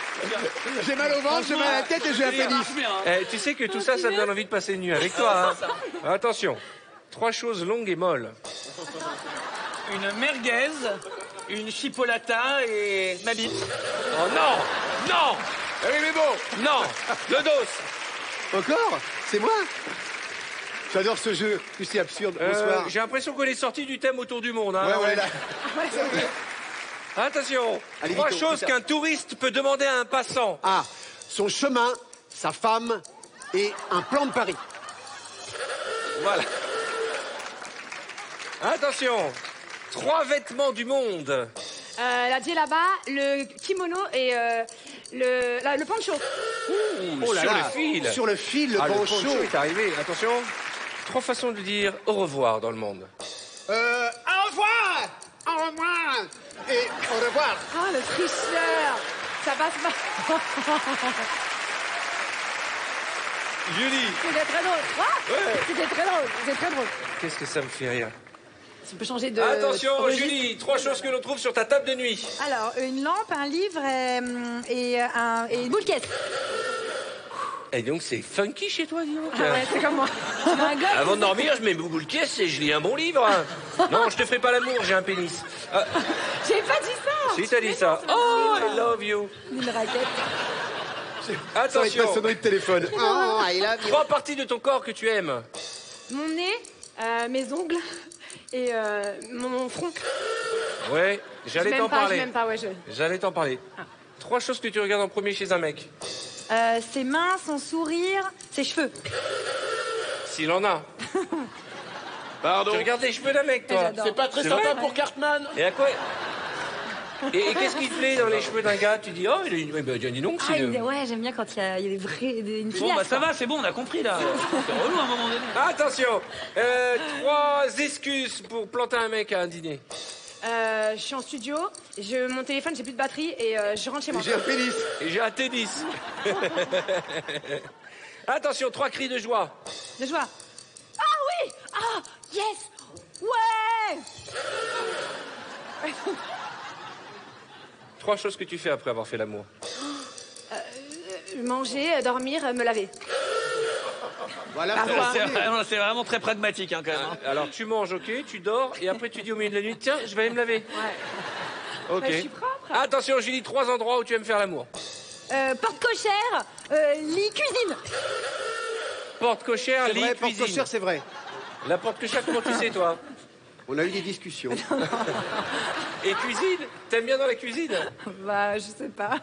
J'ai mal au ventre, j'ai mal à la tête et j'ai un pénis. Tu sais que tout ça, ça me donne envie de passer une nuit avec toi. Hein. Attention. 3 choses longues et molles. Une merguez, une chipolata et ma bite. Oh non! Non! Oui, mais bon. Non! Le dos! Encore? C'est moi? J'adore ce jeu. Plus c'est absurde. Bonsoir. J'ai l'impression qu'on est sorti du thème autour du monde. Hein, Ouais, on est là. Attention! Allez, 3 Vito, choses vite. qu'un touriste peut demander à un passant. Ah, son chemin, sa femme et un plan de Paris. Voilà. Attention! 3 vêtements du monde. La djellaba, le kimono et le poncho. Oh là sur là, le fil. Sur le fil, le Le poncho. poncho est arrivé. Attention. 3 façons de dire au revoir dans le monde. Au revoir. Au revoir. Et au revoir. Ah, le tricheur. Ça passe pas. Julie. C'était très drôle. Ah, Ouais. c'était très drôle. C'était très drôle. Qu'est-ce que ça me fait rire. Tu peux changer de... Attention, registre. Julie. 3 choses que l'on trouve sur ta table de nuit. Alors, une lampe, un livre et une boule de caisse. Et donc, c'est funky chez toi, dis donc. Ah ouais, c'est comme moi. Tu mets un gosse. Avant de dormir, je mets beaucoup de caisse et je lis un bon livre. Non, je te ferai pas l'amour, j'ai un pénis. Ah, J'ai pas dit ça. si, t'as dit ça. Oh, I love you. Une raquette. Ça va être Attention. ma sonnerie de téléphone. Oh, I love you. 3 parties de ton corps que tu aimes. Mon nez, mes ongles et mon front. Ouais, j'allais t'en Je parler. m'aime pas, ouais, J'allais t'en parler. 3 choses que tu regardes en premier chez un mec. Ses mains, son sourire, ses cheveux. S'il en a. Pardon. Tu regardes les cheveux d'un mec, toi. J'adore. C'est pas très C'est sympa vrai pour Cartman. Et à quoi Et qu'est-ce qui te plaît dans les cheveux d'un gars? Tu dis, oh, dis donc, c'est... Ouais, j'aime bien quand il y a des une filière. Bon, bah ça va, c'est bon, on a compris là. C'est relou à un moment donné. Attention, 3 excuses pour planter un mec à un dîner. Je suis en studio, mon téléphone, j'ai plus de batterie et je rentre chez moi. J'ai un pénis. Et j'ai un tennis. Attention, 3 cris de joie. De joie. Ah oui! Ah, yes! Ouais! 3 choses que tu fais après avoir fait l'amour. Manger, dormir, me laver. Voilà, C'est vraiment très pragmatique hein, quand même. Alors tu manges, ok, tu dors, et après tu dis au milieu de la nuit, tiens, je vais aller me laver. Ouais. Ok. Bah, je suis propre. Attention, Julie, 3 endroits où tu aimes faire l'amour. Porte cochère, lit, cuisine. Porte cochère, c'est lit, vrai, porte cuisine. cochère, c'est vrai. La porte cochère, comment tu sais, toi? On a eu des discussions. Et cuisine? T'aimes bien dans la cuisine? Bah, je sais pas.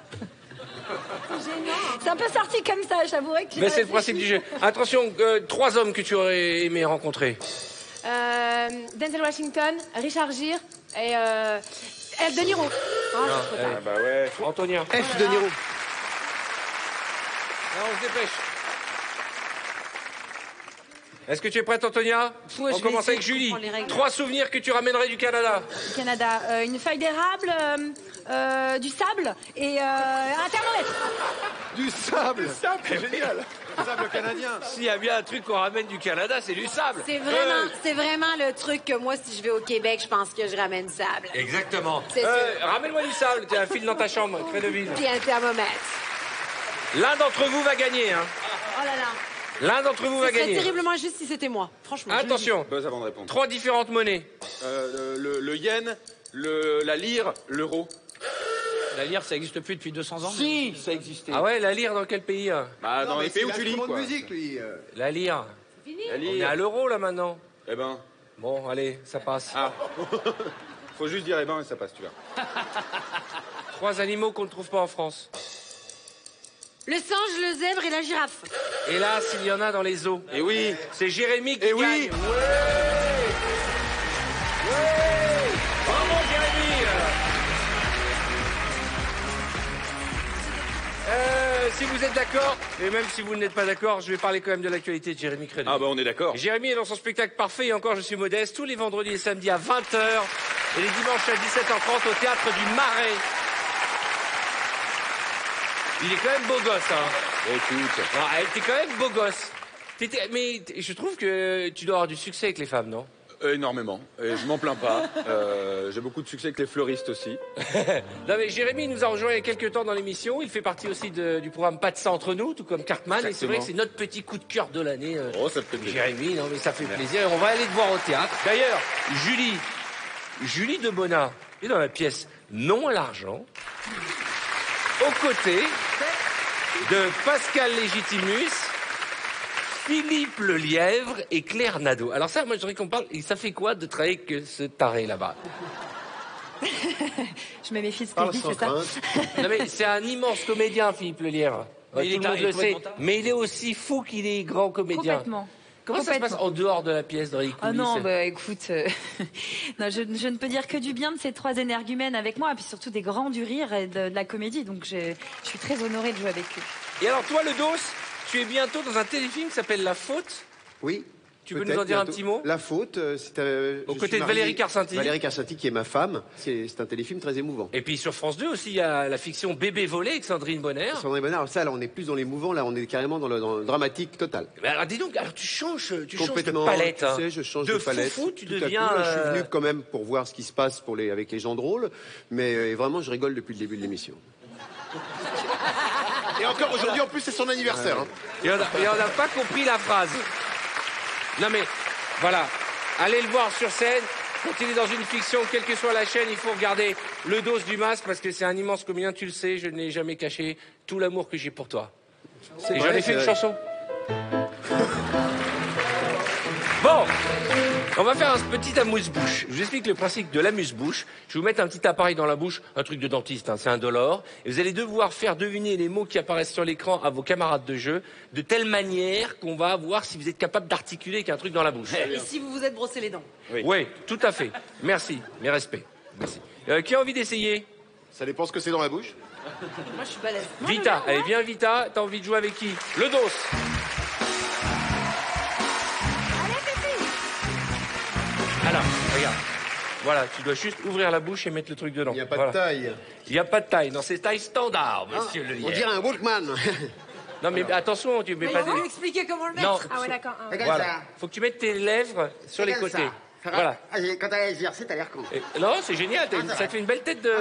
C'est gênant. C'est un peu sorti comme ça, j'avouerais que tu. Mais c'est le principe du jeu. Attention, 3 hommes que tu aurais aimé rencontrer. Denzel Washington, Richard Gere et De Niro. Bah ouais. Antonia. F de Niro. Non, on se dépêche. Est-ce que tu es prête, Antonia? Ouais, On je vais commence avec essayer de Julie. comprendre les règles. 3 souvenirs que tu ramènerais du Canada. Canada, une feuille d'érable, du sable et un thermomètre. Du sable. C'est génial. Sable canadien. S'il y a bien un truc qu'on ramène du Canada, c'est du sable. C'est vraiment le truc que moi, si je vais au Québec, je pense que je ramène sable. Exactement. C'est sûr. Ramène-moi du sable. T'as un fil dans ta chambre, Crédeville. Puis un thermomètre. L'un d'entre vous va gagner. Hein. Oh là là. L'un d'entre vous va Ce serait gagner. terriblement juste si c'était moi. Franchement. Attention. Buzz avant de répondre. 3 différentes monnaies. Le yen, la lire, l'euro. La lyre, ça existe plus depuis 200 ans. Si. Ça existait. Ah ouais, la lire dans quel pays? Bah, dans Non, les mais pays où c'est tu lis, l'instrument quoi. de musique, lui. La lire. La On est lire. à l'euro là maintenant. Eh ben. Bon, allez, ça passe. Ah. Faut juste dire eh ben et ça passe, tu vois. 3 animaux qu'on ne trouve pas en France. Le singe, le zèbre et la girafe. Hélas, il y en a dans les zoos. Et oui. C'est Jérémy qui Eh oui. gagne. Ouais. Bravo, Jérémy. Si vous êtes d'accord, et même si vous n'êtes pas d'accord, je vais parler quand même de l'actualité de Jérémy Crédit. Ah bah on est d'accord. Jérémy est dans son spectacle Parfait et encore je suis modeste, tous les vendredis et samedis à 20h et les dimanches à 17h30 au Théâtre du Marais. Il est quand même beau gosse, hein. Écoute. T'es quand même beau gosse. Mais je trouve que tu dois avoir du succès avec les femmes, non? Énormément. Et je m'en plains pas. J'ai beaucoup de succès avec les fleuristes aussi. Non mais Jérémy nous a rejoint il y a quelques temps dans l'émission. Il fait partie aussi du programme Pas de ça entre nous, tout comme Cartman. Et c'est vrai que c'est notre petit coup de cœur de l'année. Oh, ça te fait plaisir. Jérémy, non mais ça fait plaisir. Et on va aller te voir au théâtre. D'ailleurs, Julie de Bonnat est dans la pièce Non à l'argent, aux côtés de Pascal Légitimus, Philippe Lelièvre et Claire Nadeau. Alors ça, moi, je voudrais qu'on parle. Et ça fait quoi de travailler avec ce taré là-bas? Je me méfie de ce que Parle je dis, sans c'est ça? crainte. Non mais c'est un immense comédien, Philippe Lelièvre. Mais Tout il est le monde il le est sait. complètement taré. Mais il est aussi fou qu'il est grand comédien. Complètement. Comment ça se passe en dehors de la pièce, dans les coulisses? Ah non, bah écoute, non, je ne peux dire que du bien de ces 3 énergumènes avec moi, et puis surtout des grands du rire et de la comédie, donc je suis très honorée de jouer avec eux. Et alors toi, le dos, tu es bientôt dans un téléfilm qui s'appelle La Faute. Oui. Tu peux peut-être nous en dire un bientôt. petit mot? La faute, c'est Aux côtés de Valérie Carcenti. Valérie Carcenti, qui est ma femme. C'est un téléfilm très émouvant. Et puis sur France 2 aussi, il y a la fiction Bébé volé avec Sandrine Bonner. Sandrine Bonner, ça, là, on est plus dans l'émouvant, là, on est carrément dans le dramatique total. Mais alors dis donc, alors tu changes de Complètement, palette. tu Hein. sais, je change de palette. Foufou, tu Tout à deviens. coup, là, je suis venu quand même pour voir ce qui se passe avec les gens drôles, mais vraiment, je rigole depuis le début de l'émission. Et encore aujourd'hui, en plus, c'est son anniversaire. Hein. Et on n'a pas compris la phrase. Non mais, voilà. Allez le voir sur scène. Quand il est dans une fiction, quelle que soit la chaîne, il faut regarder le dos du masque parce que c'est un immense comédien, tu le sais, je n'ai jamais caché tout l'amour que j'ai pour toi. Et j'en ai fait une chanson. Bon, on va faire un petit amuse-bouche. Je vous explique le principe de l'amuse-bouche. Je vais vous mettre un petit appareil dans la bouche, un truc de dentiste, hein, c'est indolore. Et vous allez devoir faire deviner les mots qui apparaissent sur l'écran à vos camarades de jeu, de telle manière qu'on va voir si vous êtes capable d'articuler avec un truc dans la bouche. Et si vous vous êtes brossé les dents? Oui, tout à fait. Merci, mes respects. Merci. Qui a envie d'essayer? Ça dépend ce que c'est dans la bouche. Moi, je suis balèze. Vita, allez, viens Vita, t'as envie de jouer avec qui? Le dos. Allez, Fifi. Alors, regarde. Voilà, tu dois juste ouvrir la bouche et mettre le truc dedans. Il n'y a pas Voilà. de taille. Il n'y a pas de taille. Non, c'est taille standard, monsieur On Lelière. dirait un Walkman. Non, mais attention, tu mets Mais pas il va des... lui expliquer comment le mettre. Non, Ah ouais, d'accord. Regarde voilà. ça. Faut que tu mettes tes lèvres sur les Regarde côtés. ça. Voilà. Ah, quand t'as l'exercice, t'as l'air con. Non, c'est génial, Ah, c'est ça vrai. te fait une belle tête de...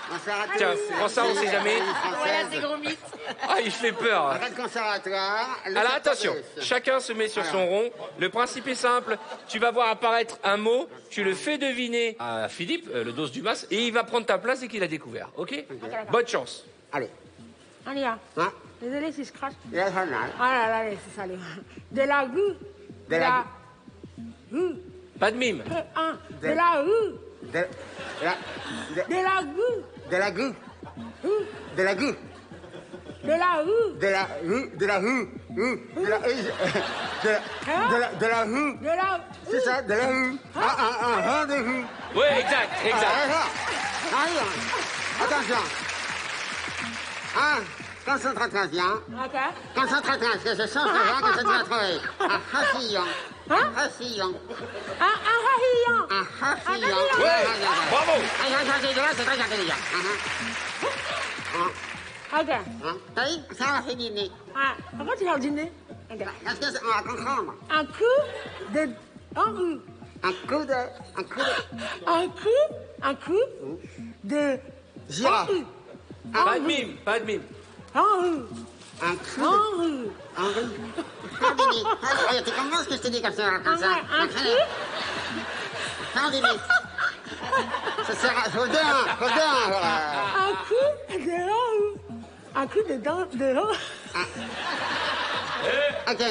Conservatoire. Tiens, prends ça, on sait jamais. Voilà, c'est gros mythe. Ah, il fait peur. Arrête conservatoire. le Alors carton attention, russe. chacun se met sur son rond. Le principe est simple. Tu vas voir apparaître un mot, tu le fais deviner à Philippe, le dos du mas, et il va prendre ta place dès qu'il a découvert. Ok? Bonne chance. Allez. Allez, là. Hein? Désolé si je crache. Il est journal. Ah là là, allez, c'est ça. De la gou. De la gou. Pas de mime. De la gou. De la... De la gou. De la goût. De la goût. De la gou. De la rue. De la rue. De la rue. De la rue. De la C'est ça, de la rue. Un rendez-vous. Oui, exact, exact. Attention. Concentration. Ok. Concentration, parce que je sens que que je dois trouver. Un hachillon. Un hachillon. Un rahillon. Un hachillon. Ouais, bravo. C'est très intelligent. Ok. T'as vu, ça va fait dîner. Ah, pourquoi tu vas dîner? Ok. Est-ce qu'on va comprendre? Un coup de... Un coup. Un coup de... Un coup de... Girafe. Pas de mime, pas de mime. Un rue. Un coup Un de... rue. Un rue. Sardini. Tu comprends ce que je te dis comme ça? Un coup. Sardini. Ça sert à... Faut deux, voilà. Un coup de rue. Un coup de dent de rue. Ok.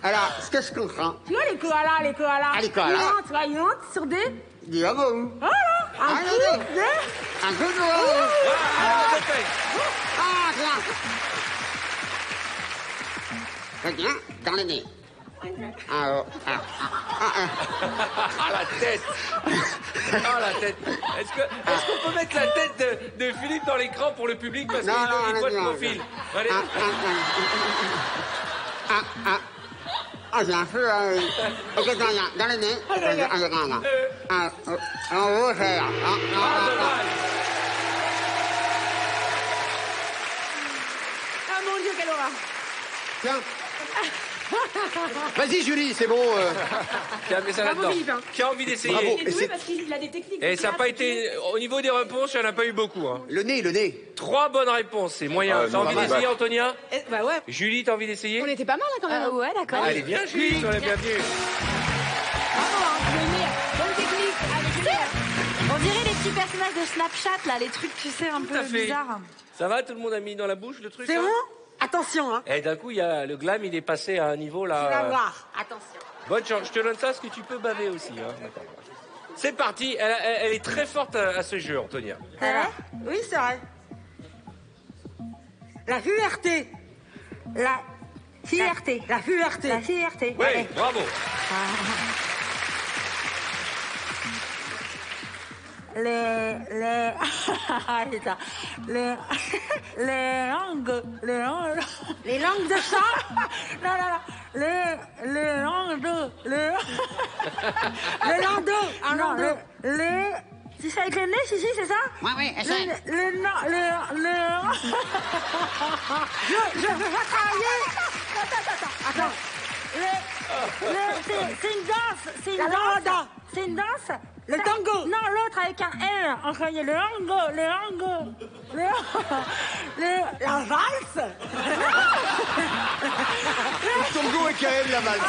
Alors, ce que je comprends... Tu vois les koalas, les koalas? Ah, les koalas. Ils rentrent sur des... Du homo. Voilà. Un Ah, coup non, non. de... Un coup de homo. Ah, c'est fait. Ah, tiens. Reviens dans le nez. Ah, la tête. Ah, la tête. Est-ce qu'on peut mettre la tête de Philippe dans l'écran pour le public parce qu'il voit de profil. Allez. J'ai un feu. Ok, dans le nez. En haut, c'est là. Ah, dommage. Ah mon Dieu, quelle horreur. Tiens. Vas-y, Julie, c'est bon. Tiens, mets ça Bravo, là-dedans. Philippe, hein. Qui a envie d'essayer? Bravo. Il est doué parce qu'il a des techniques. Et ça n'a pas été... Au niveau des réponses, il n'y en a pas eu beaucoup. Hein. Le nez. 3 bonnes réponses, c'est moyen. Ah, T'as non, envie pas mal. d'essayer, Antonia? Bah ouais. Julie, t'as envie d'essayer? On était pas mal, là, quand même. Ouais, d'accord. Allez, viens, Julie, sur la bienvenue. Bravo, hein. Bonne technique. Allez, génial. On dirait les petits personnages de Snapchat, là, les trucs, tu sais, un Tout peu à fait. bizarres. Ça va? Tout le monde a mis dans la bouche le truc? C'est là bon? Attention, hein. Et d'un coup, il y a le glam, il est passé à un niveau là. Tu vas voir. Attention. Bonne chance. Je te donne ça, parce que tu peux baver aussi. Hein. C'est parti. Elle est très forte à ce jeu, Antonia. Oui, c'est vrai. La fierté. La Fierté. La fierté. La fierté. Oui, Allez. bravo. les putain. les langues de chat. Non, les langues de les langues de les tu sais avec le nez, si, c'est ça? Oui, essaye. Je veux pas travailler. Attends. C'est une danse. C'est une danse. Le tango. Non, l'autre avec un R. Enfin, il y a le la valse. Le tango et Kael, la valse.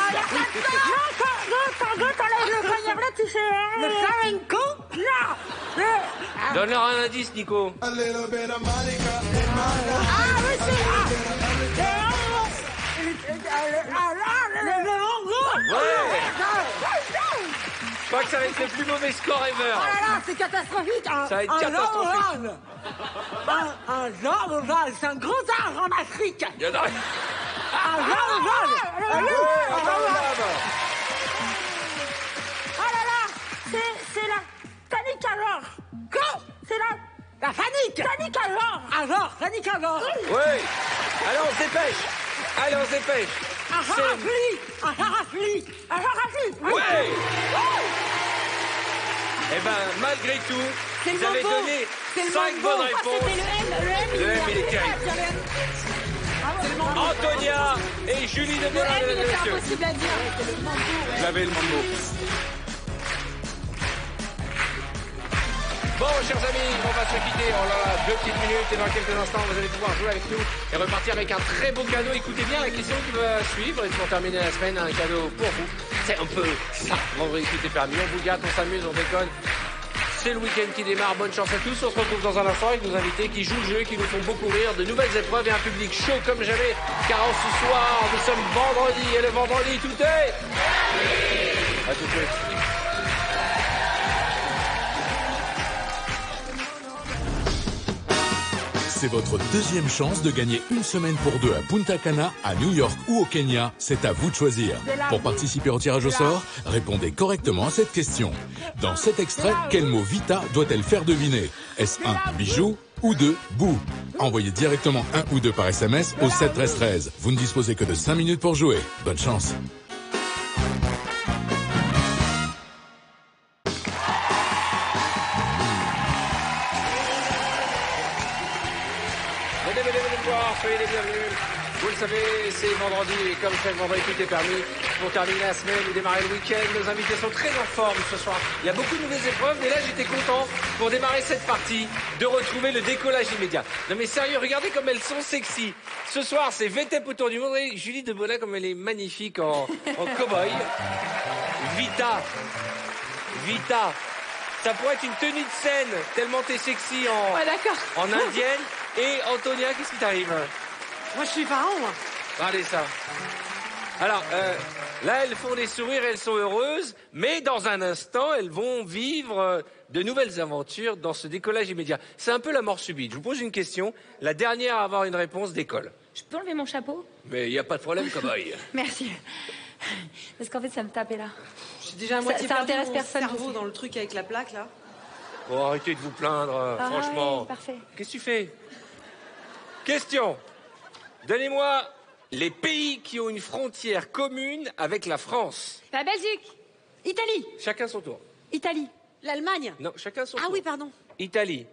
Non, tango, t'enlèves le poignard là, tu sais. Le flamenco. Non. Donne-leur un indice, Nico. Ah oui, c'est le tango. Ouais. Je crois que ça va être le plus mauvais score ever. Oh là là, c'est catastrophique. Ça va être catastrophique. Un orval, c'est un gros arbre en Afrique. Il y en a... Un orval. Oh là là, c'est la panique alors. Quoi? C'est la Yannick. Yannick alors, Yannick alors. Oui. Allez, on se dépêche. Allez, on se dépêche. Ouais. Eh ben, malgré tout, vous avez donné 5 bonnes réponses. Le M, il est terrible. Antonia et Julie de Bola, mesdames et messieurs. Impossible à dire. Vous avez le mambo. Bon, chers amis, on va se quitter. Oh là là, 2 petites minutes et dans quelques instants, vous allez pouvoir jouer avec nous et repartir avec un très beau cadeau. Écoutez bien la question qui va suivre. Et pour terminer la semaine, un cadeau pour vous. C'est un peu ça. Vendredi, tout est permis. On vous gâte, on s'amuse, on déconne. C'est le week-end qui démarre. Bonne chance à tous. On se retrouve dans un instant avec nos invités qui jouent le jeu, qui nous font beaucoup rire. De nouvelles épreuves et un public chaud comme jamais. Car en ce soir, nous sommes vendredi. Et le vendredi, tout est... À tout de suite. C'est votre deuxième chance de gagner une semaine pour deux à Punta Cana, à New York ou au Kenya. C'est à vous de choisir. Pour participer au tirage au sort, répondez correctement à cette question. Dans cet extrait, quel mot Vita doit-elle faire deviner? Est-ce 1 bijou ou 2 boue? Envoyez directement 1 ou 2 par SMS au 7 13 13. Vous ne disposez que de 5 minutes pour jouer. Bonne chance. Soyez les bienvenus. Vous le savez, c'est vendredi et comme chaque vendredi, tout est permis. Pour terminer la semaine ou démarrer le week-end, nos invités sont très en forme ce soir. Il y a beaucoup de nouvelles épreuves, mais là, j'étais content pour démarrer cette partie de retrouver le décollage immédiat. Non mais sérieux, regardez comme elles sont sexy. Ce soir, c'est VTEP autour du monde. Et Julie de Bola, comme elle est magnifique en cow-boy. Vita. Ça pourrait être une tenue de scène, tellement t'es sexy en indienne. Et Antonia, qu'est-ce qui t'arrive? Moi, je suis pharaon, moi. Regardez ça. Alors, là, elles font des sourires, elles sont heureuses, mais dans un instant, elles vont vivre de nouvelles aventures dans ce décollage immédiat. C'est un peu la mort subite. Je vous pose une question. La dernière à avoir une réponse décolle. Je peux enlever mon chapeau? Mais il n'y a pas de problème, cowboy. Merci. Parce qu'en fait, ça me tapait là. J'ai déjà à moitié ça perdu intéresse mon personne. cerveau dans le truc avec la plaque, là. Oh, arrêtez de vous plaindre, franchement. Ouais, parfait. Qu'est-ce que tu fais? Question. Donnez-moi les pays qui ont une frontière commune avec la France. La Belgique. Italie. Chacun son tour. Italie. L'Allemagne. Non, chacun son Ah tour. oui, pardon. Italie.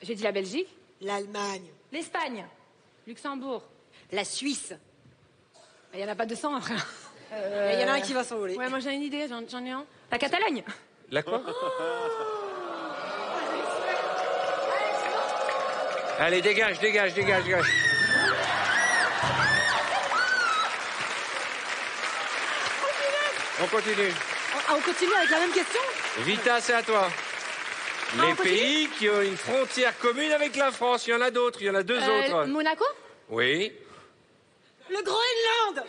J'ai dit la Belgique. L'Allemagne. L'Espagne. Luxembourg. La Suisse. Il n'y en a pas 200, frère. Il y en a un qui va s'envoler. Ouais, moi j'ai une idée, j'en ai un. La Catalogne. La quoi? Allez, dégage. On continue. On continue avec la même question? Vita, c'est à toi. Les pays qui ont une frontière commune avec la France, il y en a d'autres, il y en a 2 autres. Monaco. Oui. Le Groenland.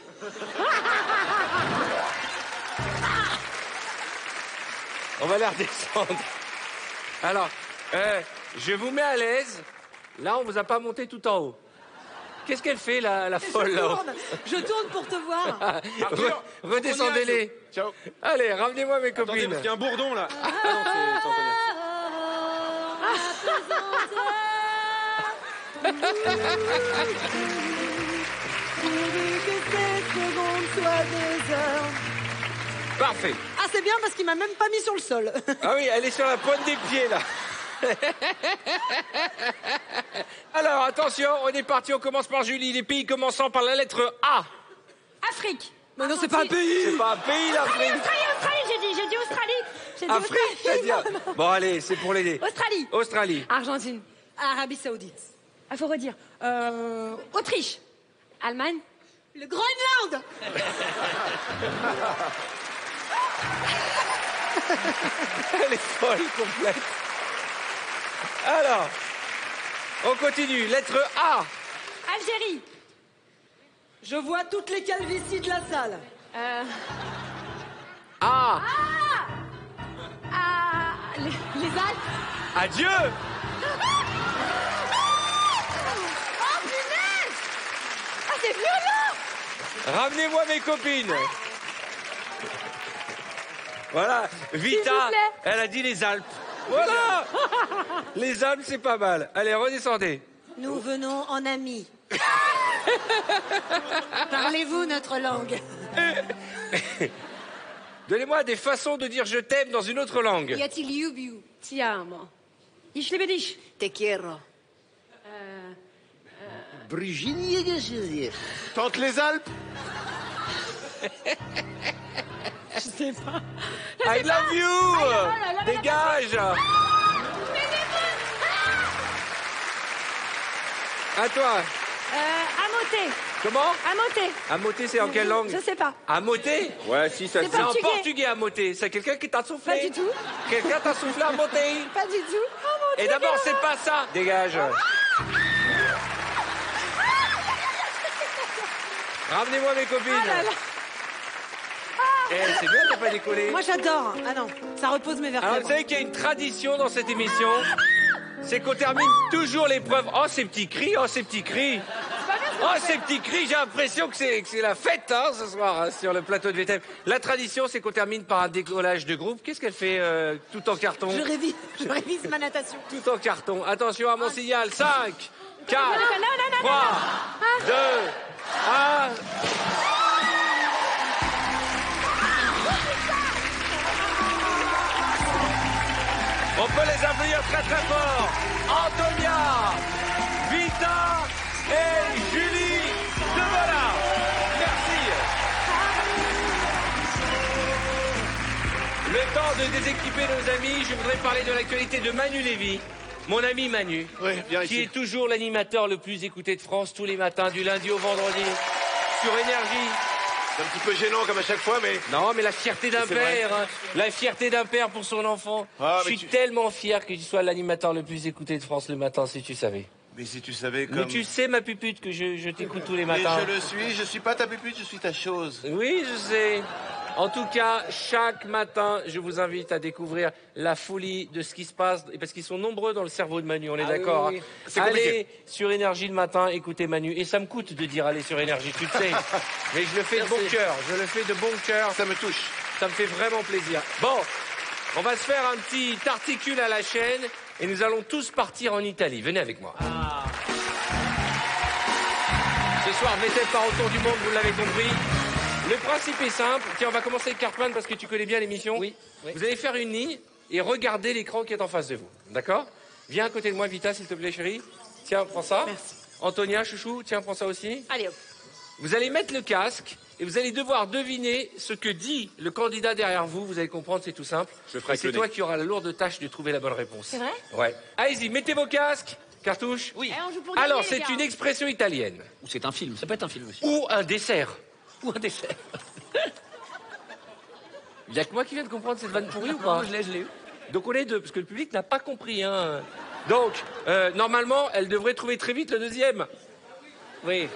On va les redescendre. Alors, je vous mets à l'aise. Là, on vous a pas monté tout en haut. Qu'est-ce qu'elle fait, la folle, là? Je tourne pour te voir. Redescendez-les. Ciao. Allez, ramenez-moi mes Attendez, copines. parce qu'il y a un bourdon, là. Ah non, c'est Antonia. Parfait. Ah, c'est bien parce qu'il m'a même pas mis sur le sol. Ah oui, elle est sur la pointe des pieds, là. Alors, attention, on est parti, on commence par Julie. Les pays commençant par la lettre A. Afrique. Mais non, c'est pas un pays. C'est pas un pays, l'Afrique. Australie, j'ai dit Australie. J'ai dit Afrique, c'est-à-dire... Bon, allez, c'est pour l'aider. Australie. Australie. Argentine. Arabie Saoudite. Ah, faut redire. Autriche. Allemagne. Le Groenland. Elle est folle, complète. Alors, on continue. Lettre A. Algérie. Je vois toutes les calvities de la salle. A. Les Alpes. Adieu. Oh, punaise. Ah, c'est violent. Ramenez-moi mes copines. Voilà, S'il Vita, vous plaît. elle a dit les Alpes. Voilà. Les âmes, c'est pas mal. Allez, redescendez. Nous venons en amis. Parlez-vous notre langue? Donnez-moi des façons de dire je t'aime dans une autre langue. Y a-t-il you? Ti amo. Ich liebe dich. Te quiero. Brigitte, Tente les Alpes. Je sais pas. I love you. Dégage. À toi. Amoté. Comment? Amoté. Amoté, c'est en quelle langue? Je sais pas. Amoté? Ouais, si, ça C'est se C'est en portugais. portugais, amoté. C'est quelqu'un qui t'a soufflé? Pas du tout. Quelqu'un t'a soufflé amoté? Pas du tout. Amoté. Et d'abord, c'est pas ça. Dégage. Ramenez-moi mes copines. Ah là là. Eh, c'est bien, t'as pas décollé. Moi j'adore. Ah non, ça repose mes Alors, vertèbres. vous savez qu'il y a une tradition dans cette émission, c'est qu'on termine toujours l'épreuve. Oh, ces petits cris, oh, ces petits cris. Oh, ces petits cris, j'ai l'impression que c'est la fête hein, ce soir hein, sur le plateau de VTM. La tradition, c'est qu'on termine par un décollage de groupe. Qu'est-ce qu'elle fait tout en carton? Je révise ma natation. Tout en carton. Attention à mon signal. 5, 4, Non, 3, 2, 1... On peut les applaudir très très fort. Antonia, Vita et Julie Demola. Merci. Le temps de déséquiper nos amis, je voudrais parler de l'actualité de Manu Lévy. Mon ami Manu, Oui, viens qui ici. est toujours l'animateur le plus écouté de France tous les matins, du lundi au vendredi, sur Énergie. C'est un petit peu gênant comme à chaque fois, mais... Non, mais la fierté d'un C'est vrai. père, hein. La fierté d'un père pour son enfant. Ah, je mais suis tellement fier que tu sois l'animateur le plus écouté de France le matin, si tu savais. Mais si tu savais Mais comme... tu sais, ma pupute, que je t'écoute tous les Mais matins. je suis pas ta pupute, je suis ta chose. Oui, je sais. En tout cas, chaque matin, je vous invite à découvrir la folie de ce qui se passe, parce qu'ils sont nombreux dans le cerveau de Manu, on est d'accord. oui, oui. Hein. C'est Allez compliqué. sur Énergie le matin, écoutez Manu. Et ça me coûte de dire aller sur Énergie, tu le sais. Mais je le fais de bon cœur, je le fais de bon cœur. Ça me touche. Ça me fait vraiment plaisir. Bon, on va se faire un petit articule à la chaîne et nous allons tous partir en Italie. Venez avec moi. Ce soir, VTM part autour du monde, vous l'avez compris. Le principe est simple. Tiens, on va commencer avec Cartman parce que tu connais bien l'émission. Oui. Vous allez faire une ligne et regarder l'écran qui est en face de vous. D'accord? Viens à côté de moi, Vita, s'il te plaît, chérie. Tiens, prends ça. Merci. Antonia, chouchou, tiens, prends ça aussi. Allez hop. Vous allez mettre le casque et vous allez devoir deviner ce que dit le candidat derrière vous. Vous allez comprendre, c'est tout simple. Je le ferai Et c'est avec le toi nez. qui auras la lourde tâche de trouver la bonne réponse. C'est vrai? Ouais. Allez-y, mettez vos casques. Cartouche. Oui. Eh, on joue pour gagner, Alors, les c'est gars. une expression italienne. Ou c'est un film. Ça peut être un film aussi. Ou un dessert. Ou un dessert. Il y a que moi qui viens de comprendre cette vanne pourrie ou pas? Je l'ai eu. Donc on est deux, parce que le public n'a pas compris. Hein. Donc, normalement, elle devrait trouver très vite le deuxième. Oui.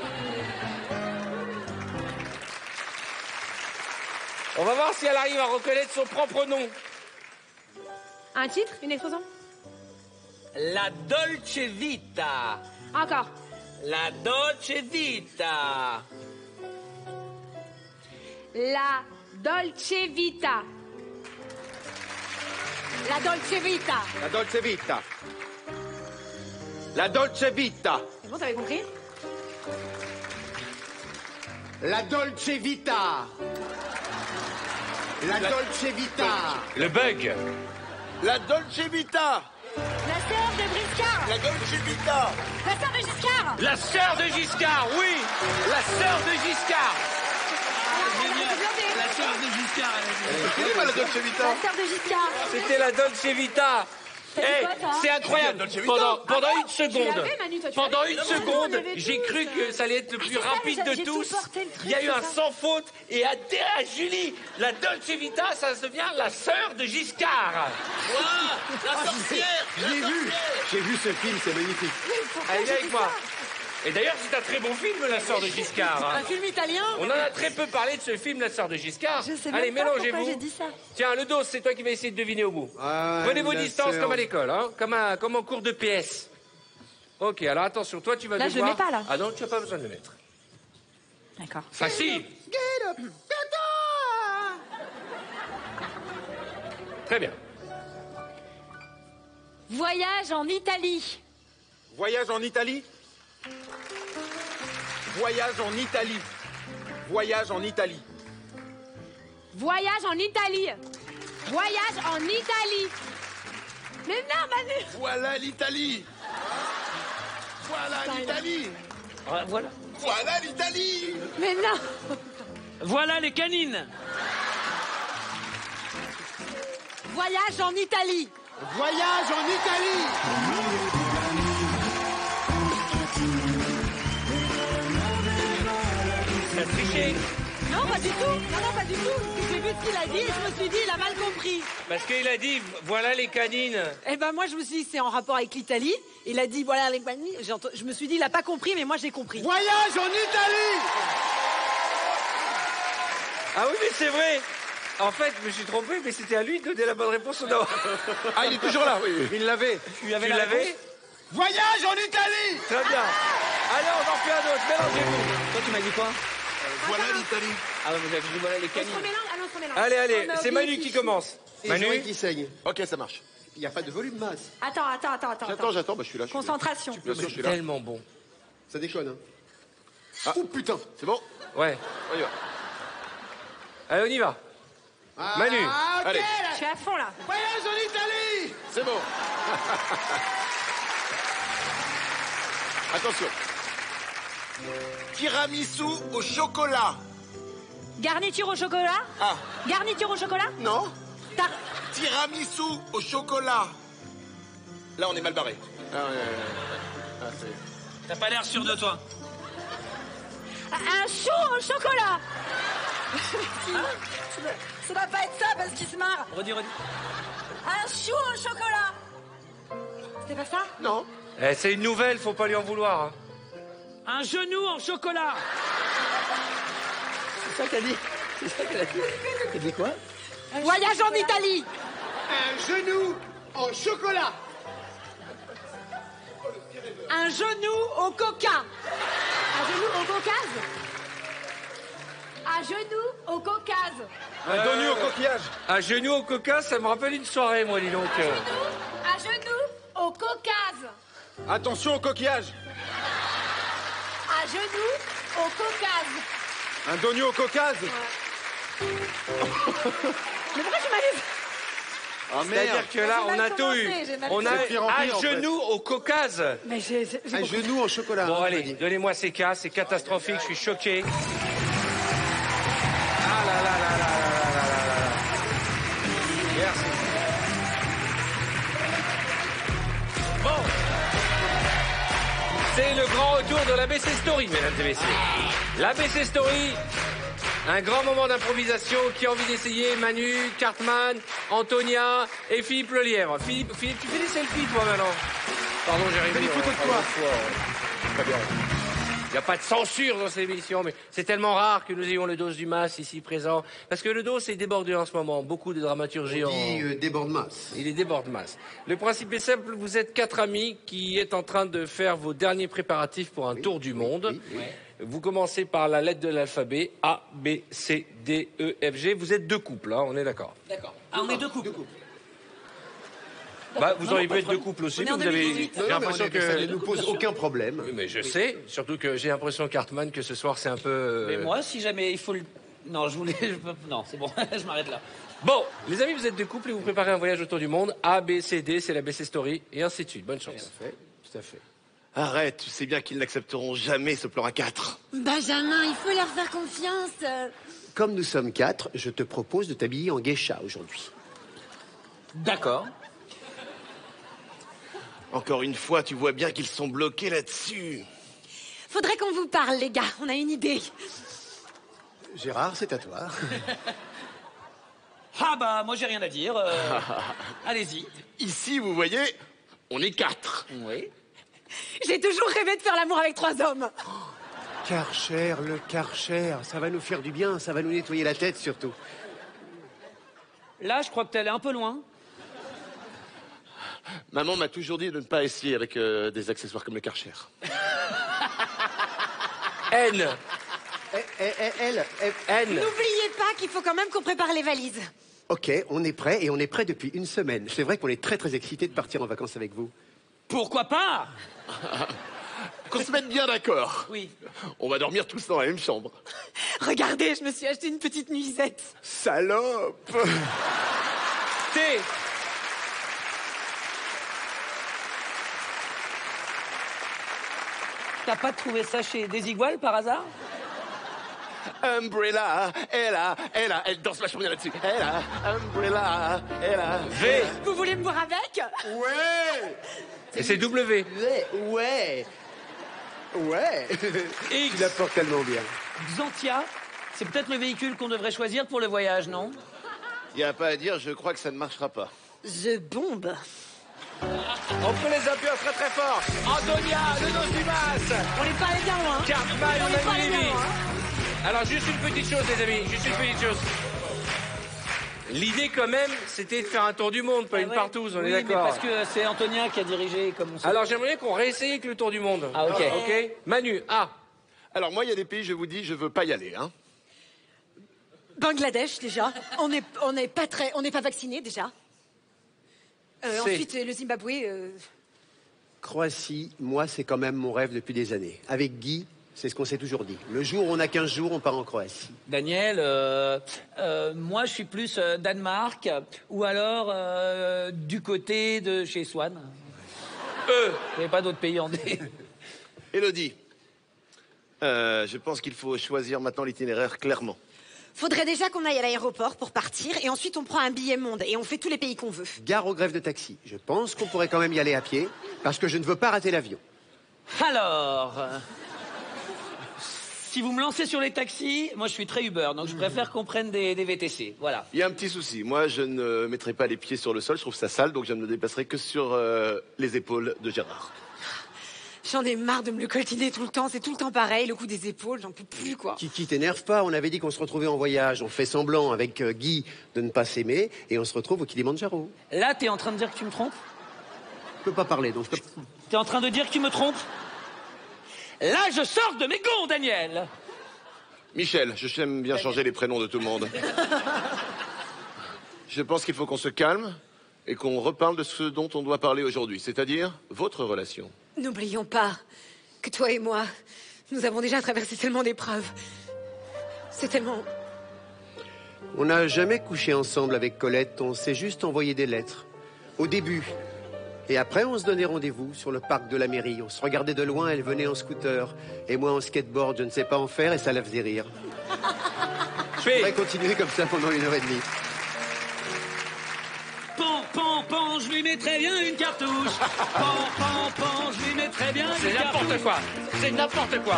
On va voir si elle arrive à reconnaître son propre nom. Un titre? Une expression? La dolce vita. Encore. La dolce vita. La Dolce Vita. La Dolce Vita. La dolce vita. La dolce vita. C'est bon, t'avais compris? La Dolce Vita. La Dolce Vita. Le bug. La dolce vita. La sœur de Briscard. La dolce vita. La sœur de Giscard. La sœur de Giscard, oui. La sœur de Giscard. La sœur de Giscard. Elle est pas la dolce vita. La sœur de Giscard. C'était la Dolce Vita. Eh, quoi, toi c'est incroyable. Dolce Vita. Pendant une seconde, l'avais, Manu, toi, tu pendant l'avais. une Non, seconde, on l'avait j'ai tous. cru que ça allait être le plus je sais, rapide mais de j'ai tous. supporté le truc, Il y a eu un c'est ça. sans faute et à Julie, la Dolce Vita, ça devient la sœur de Giscard. La sorcière. J'ai vu ce film, c'est magnifique. Allez, viens avec moi. Et d'ailleurs, c'est un très bon film, La sœur de Giscard. hein. Un film italien. On en a très peu parlé de ce film, La sœur de Giscard. Je sais Allez, même pas pourquoi mélangez-vous. j'ai dit ça. Tiens, le dos, c'est toi qui vas essayer de deviner au bout. Ah, Prenez vos la distances sœur. comme à l'école, hein, comme en cours de PS. Ok, alors attention, toi tu vas Là, je devoir... le mets pas, là. Ah non, tu n'as pas besoin de le mettre. D'accord. Facile. Très bien. Voyage en Italie. Voyage en Italie. Voyage en Italie. Voyage en Italie. Voyage en Italie. Voyage en Italie. Mais non, Manu. Voilà l'Italie. Voilà l'Italie. Voilà. Voilà l'Italie. Mais non. Voilà les canines. Voyage en Italie. Voyage en Italie. T'as triché. Non, pas du tout. Non, pas du tout. J'ai vu ce qu'il a dit et je me suis dit, il a mal compris. Parce qu'il a dit, voilà les canines. Eh ben moi, je me suis dit, c'est en rapport avec l'Italie. Il a dit, voilà les canines. Je me suis dit, il a pas compris, mais moi, j'ai compris. Voyage en Italie. Ah oui, mais c'est vrai. En fait, je me suis trompé, mais c'était à lui de donner la bonne réponse ou non? Ah, il est toujours là, oui. Il l'avait. Tu l'avais? Voyage en Italie. Très bien. Allez, on en fait un autre. Mélangez-vous. Toi, tu m'as dit quoi? Voilà l'Italie. Ah, vous avez dit voilà les On se canines. remélange. Ah non, on se remélange. Allez, On a c'est oublié Manu qui Fifi. commence. Et Manu, Joël qui saigne. Ok, ça marche. Il n'y a pas de volume masse. Attends. J'attends, bah, je suis là. Concentration. Bien sûr, je suis là. tellement bon. Ça déconne, hein. Ah. Oh putain. C'est bon? Ouais. On y va. Allez, on y va. Ah, Manu. ok, Allez. là. Je suis à fond là. Voyage en Italie. C'est bon. Attention. Tiramisu au chocolat. Garniture au chocolat. Ah, Garniture au chocolat. non. Tar- Tiramisu au chocolat. Là, on est mal barré. Ah, c'est... T'as pas l'air sûr de toi. Un chou au chocolat. Ça doit pas être ça parce qu'il se marre. Redis. Un chou au chocolat. C'était pas ça? Non. Eh, c'est une nouvelle, faut pas lui en vouloir. Hein. Un genou en chocolat. C'est ça qu'elle dit. C'est ça qu'elle a dit. Elle dit quoi? Voyage en Italie. Un genou en chocolat. Un genou au coca. Un genou au Caucase. Un genou au Caucase. Un donu au coquillage. Un genou au coca, ça me rappelle une soirée, moi, dis donc. Un genou au Caucase. Attention au coquillage. Un genou au Caucase. Un donu au caucase. Mais pourquoi tu m'as dit ça? Ah, c'est-à-dire que là, J'ai on mal a tout commencé, eu. j'ai mal On a commencé. C'est pire en pire, un en fait. genou au Caucase. Mais j'ai Un compris. genou en chocolat. Bon, hein, allez, on dit. donnez-moi ces cas, c'est catastrophique, je suis choqué. Ah là là là là là là là là là. Merci. Bon. C'est le grand retour de l'ABC Story, mesdames et messieurs. L'ABC Story, un grand moment d'improvisation. Qui a envie d'essayer? Manu, Cartman, Antonia et Philippe Lelièvre. Philippe, tu fais des selfies, toi, maintenant? Pardon, j'ai arrivé. Fais des photos de toi. Très bien. Il n'y a pas de censure dans cette émission, mais c'est tellement rare que nous ayons le dos du Mas ici présent. Parce que le dos est débordé en ce moment. Beaucoup de dramaturgie On dit déborde masse. Il est déborde masse. Le principe est simple, vous êtes 4 amis qui êtes en train de faire vos derniers préparatifs pour un tour du monde. Vous commencez par la lettre de l'alphabet, A, B, C, D, E, F, G. Vous êtes 2 couples, hein, on est d'accord. D'accord. Ah, on est deux couples. Bah, vous Non, auriez pas pu être de 2 couples aussi, On est mais en vous avez... 2018. J'ai l'impression que... Ça ne nous pose aucun problème. Oui, mais je sais, surtout que j'ai l'impression, Cartman, que ce soir c'est un peu... Mais moi, si jamais il faut le... Non, je voulais... Non, c'est bon, je m'arrête là. Bon, les amis, vous êtes 2 couples et vous préparez un voyage autour du monde. A, B, C, D, c'est la BC Story, et ainsi de suite. Bonne chance. Tout à fait. Arrête, tu sais bien qu'ils n'accepteront jamais ce plan à 4. Benjamin, il faut leur faire confiance. Comme nous sommes 4, je te propose de t'habiller en geisha aujourd'hui. D'accord. Encore une fois, tu vois bien qu'ils sont bloqués là-dessus. Faudrait qu'on vous parle, les gars. On a une idée. Gérard, c'est à toi. Ah bah, moi j'ai rien à dire. Allez-y. Ici, vous voyez, on est 4. Oui. J'ai toujours rêvé de faire l'amour avec 3 hommes. Karcher, le Karcher, ça va nous faire du bien, ça va nous nettoyer la tête surtout. Là, je crois que t'es allé un peu loin. Maman m'a toujours dit de ne pas essayer avec des accessoires comme le Karcher. N. Elle, N. N'oubliez pas qu'il faut quand même qu'on prépare les valises. Ok, on est prêt et on est prêt depuis une semaine. C'est vrai qu'on est très très excités de partir en vacances avec vous. Pourquoi pas? Qu'on se mette bien d'accord. Oui. On va dormir tous dans la même chambre. Regardez, je me suis acheté une petite nuisette. Salope. Thé. T'as pas trouvé ça chez Desigual par hasard? Umbrella, elle danse vachement bien là-dessus. Umbrella, V. Vous voulez me voir avec? Ouais. Et c'est W. Ouais. X. Tu la portes tellement bien. Xantia, c'est peut-être le véhicule qu'on devrait choisir pour le voyage, non? Y a pas à dire, je crois que ça ne marchera pas. Je bombe. On peut les appuyer très très fort. Antonia, le dos du basse. On n'est pas allé bien loin. Cartman, On n'est pas allé bien Manu Lévy. loin. Alors, juste une petite chose, les amis. Juste une petite chose. L'idée, quand même, c'était de faire un tour du monde, pas une ouais. partouze, on est Oui, mais d'accord. parce que c'est Antonia qui a dirigé, comme on sait. Alors, j'aimerais qu'on réessaye avec le tour du monde. Ah, ok. Ok. Manu, A. Alors moi, il y a des pays, je vous dis, je veux pas y aller, hein. Bangladesh, déjà. On n'est pas vaccinés, déjà. Ensuite, le Zimbabwe. Croatie, moi, c'est quand même mon rêve depuis des années. Avec Guy, c'est ce qu'on s'est toujours dit. Le jour où on a 15 jours, on part en Croatie. Daniel, moi je suis plus Danemark ou alors du côté de chez Swan. Il n'y a pas d'autres pays en D. Élodie, je pense qu'il faut choisir maintenant l'itinéraire clairement. Faudrait déjà qu'on aille à l'aéroport pour partir et ensuite on prend un billet monde et on fait tous les pays qu'on veut. Gare aux grèves de taxi. Je pense qu'on pourrait quand même y aller à pied, parce que je ne veux pas rater l'avion. Alors, si vous me lancez sur les taxis, moi je suis très Uber, donc je préfère qu'on prenne des VTC. Voilà. Il y a un petit souci. Moi, je ne mettrai pas les pieds sur le sol. Je trouve ça sale, donc je ne me déplacerai que sur les épaules de Gérard. J'en ai marre de me le coltiner tout le temps. C'est tout le temps pareil, le coup des épaules, j'en peux plus, quoi. Kiki, t'énerve pas. On avait dit qu'on se retrouvait en voyage. On fait semblant avec Guy de ne pas s'aimer et on se retrouve au Kilimandjaro. Là, t'es en train de dire que tu me trompes? Je peux pas parler, donc je peux... T'es en train de dire que tu me trompes? Là, je sors de mes gonds, Daniel. Michel, je t'aime bien changer les prénoms de tout le monde. Je pense qu'il faut qu'on se calme et qu'on reparle de ce dont on doit parler aujourd'hui, c'est-à-dire votre relation. N'oublions pas que toi et moi, nous avons déjà traversé tellement d'épreuves. C'est tellement... On n'a jamais couché ensemble avec Colette. On s'est juste envoyé des lettres. Au début. Et après, on se donnait rendez-vous sur le parc de la mairie. On se regardait de loin, elle venait en scooter. Et moi en skateboard, je ne sais pas en faire, et ça la faisait rire. Je pourrais continuer comme ça pendant 1h30. Pan, je lui mettrais bien une cartouche. Pan, je lui mettrais bien une C'est cartouche. n'importe quoi. C'est n'importe quoi.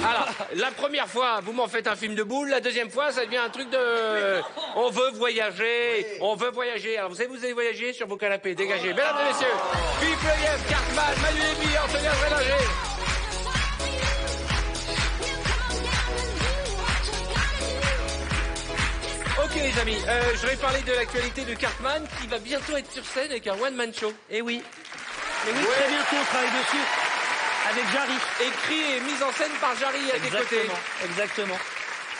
Alors, la première fois, vous m'en faites un film de boule. La deuxième fois, ça devient un truc de... On veut voyager. On veut voyager. Alors, vous allez voyager sur vos canapés. Dégagez. Mesdames et messieurs, Philippe Leyev, Cartman, Manu Lévy, Antonia Zrélanger. Ok les amis, je vais parler de l'actualité de Cartman qui va bientôt être sur scène avec un one-man show. Eh oui. Eh oui, très bientôt, on travaille dessus avec Jarry. Écrit et mis en scène par Jarry à tes côtés. Exactement.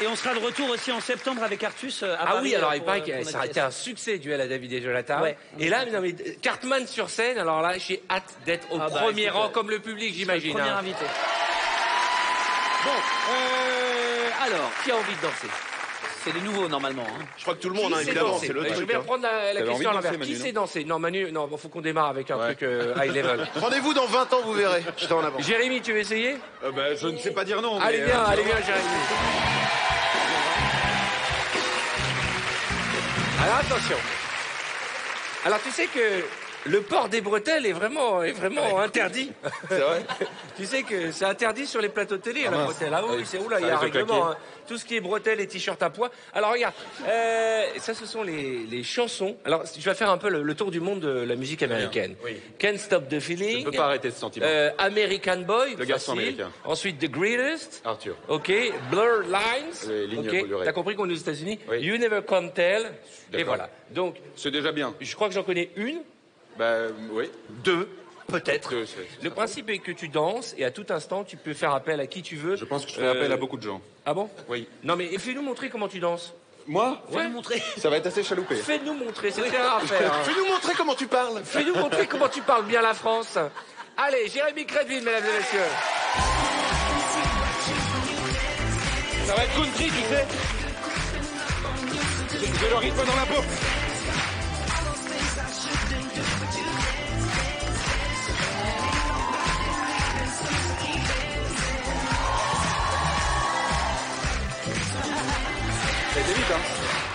Et on sera de retour aussi en septembre avec Artus à Ah Paris, oui, alors il pour, paraît pour que notre ça a été pièce. un succès, duel à David et Jonathan. Ouais. Et là, non, mais Cartman sur scène, alors là, j'ai hâte d'être au premier écoute, rang comme le public, j'imagine. Premier hein. invité. Bon, alors, qui a envie de danser? C'est les nouveaux normalement. Hein. Je crois que tout le monde, Qui hein, sait évidemment, danser c'est le Je truc. vais hein. reprendre la T'avais envie question à de l'envers. danser, Qui Manu, sait danser? Non, Manu, non, faut qu'on démarre avec un truc high level. Rendez-vous dans 20 ans, vous verrez. J'étais en avant. Jérémy, tu veux essayer? Je ne sais pas dire non. Allez mais, bien, Jérémy. Alors attention. Alors tu sais que le port des bretelles est vraiment interdit. C'est vrai. Tu sais que c'est interdit sur les plateaux de télé, la mince. bretelle. Ah oui, c'est oula, il y Ça a un risque de règlement. claquer. Hein. Tout ce qui est bretelles et t-shirt à poids. Alors regarde, ça ce sont les chansons. Alors je vais faire un peu le tour du monde de la musique américaine. Oui. Can't Stop the Je Feeling. ne peux pas arrêter ce sentiment. American Boy. Le garçon facile. américain. Ensuite The Greatest. Arthur. Ok, Blur Lines. Les lignes Ok, colorées. t'as compris qu'on est aux États-Unis. Oui. You Never Can Tell. Et D'accord. voilà. Donc, C'est déjà bien. je crois que j'en connais une, Oui. deux, peut-être. Deux, c'est Le principe est que tu danses et à tout instant, tu peux faire appel à qui tu veux. Je pense que je ferai appel à beaucoup de gens. Ah bon? Oui. Non, mais fais-nous montrer comment tu danses. Moi? Ouais. Montrer. Ça va être assez chaloupé. Fais-nous montrer, c'est très rare à faire. hein. Fais-nous montrer comment tu parles. Fais-nous montrer comment tu parles bien la France. Allez, Jérémy Crédville, mesdames et messieurs. Ça va être country, tu sais. J'ai le rythme dans la peau. Ça a été vite, hein.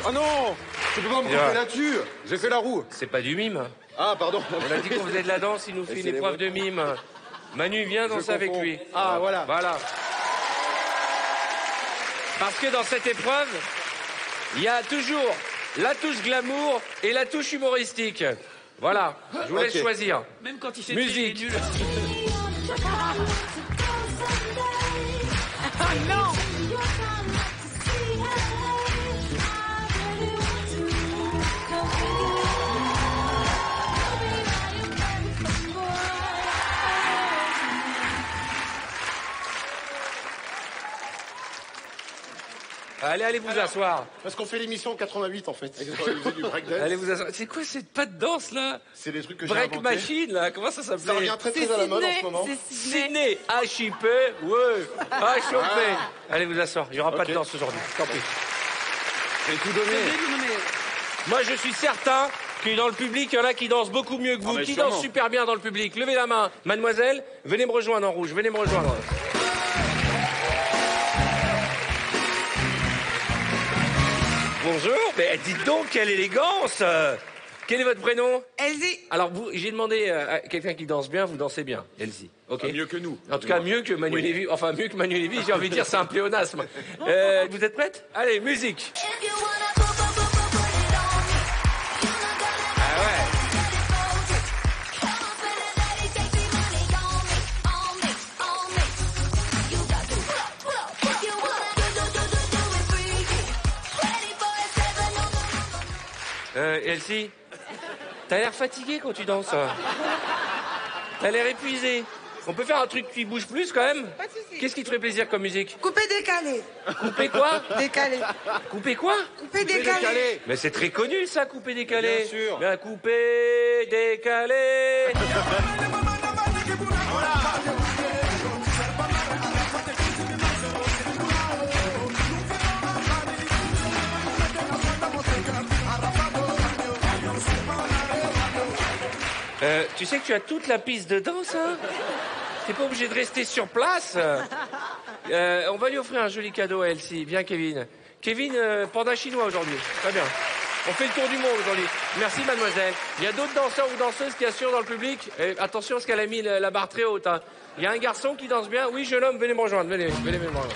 Oh non! Tu peux pas me couper là-dessus! J'ai fait la roue. C'est pas du mime. Ah, pardon. On a dit qu'on faisait de la danse, il nous fait une épreuve de mime. Manu, viens danser avec confonds. lui. Ah, voilà. Voilà. Parce que dans cette épreuve, il y a toujours la touche glamour et la touche humoristique. Voilà, je vous laisse choisir. Même quand il s'est Musique. nul. Ah non! Allez vous asseoir. Parce qu'on fait l'émission en 88 en fait. Du breakdance. Allez vous asseoir. C'est quoi cette pas de danse là? C'est des trucs que j'ai Break inventés. machine là, comment ça s'appelle? Ça revient très très à la mode en ce moment. Sydney, HIP, ouais, HOP. Allez vous asseoir, il n'y aura pas de danse aujourd'hui, tant pis. J'ai tout donné. Moi je suis certain que dans le public, il y en a qui dansent beaucoup mieux que vous. mais Qui sûrement. dansent super bien dans le public? Levez la main. Mademoiselle, venez me rejoindre en rouge, venez me rejoindre. Bonjour, mais dites donc, quelle élégance! Quel est votre prénom? Elsie. Alors, j'ai demandé à quelqu'un qui danse bien, vous dansez bien, Elsie. Ok. Ah, mieux que nous. En tout cas, mieux que Manu Lévy. Enfin, mieux que Manu Lévy, j'ai envie de dire, c'est un pléonasme. Vous êtes prête? Allez, musique. Ah ouais. Elsie, t'as l'air fatiguée quand tu danses. T'as l'air épuisée. On peut faire un truc qui bouge plus quand même? Pas de soucis. Qu'est-ce qui te ferait plaisir comme musique? Coupé décalé. Couper quoi? Décalé. Couper quoi? Coupé décalé. Mais c'est très connu ça, couper décalé. Bien sûr. Bien couper décalé. Tu sais que tu as toute la piste de danse, hein? T'es pas obligé de rester sur place. On va lui offrir un joli cadeau à Elsie. Viens, Kevin. Kevin, panda chinois aujourd'hui. Très bien. On fait le tour du monde aujourd'hui. Merci, mademoiselle. Il y a d'autres danseurs ou danseuses qui assurent dans le public. Et attention, parce qu'elle a mis la barre très haute. Hein. Il y a un garçon qui danse bien. Oui, jeune homme, venez me rejoindre. Venez me rejoindre.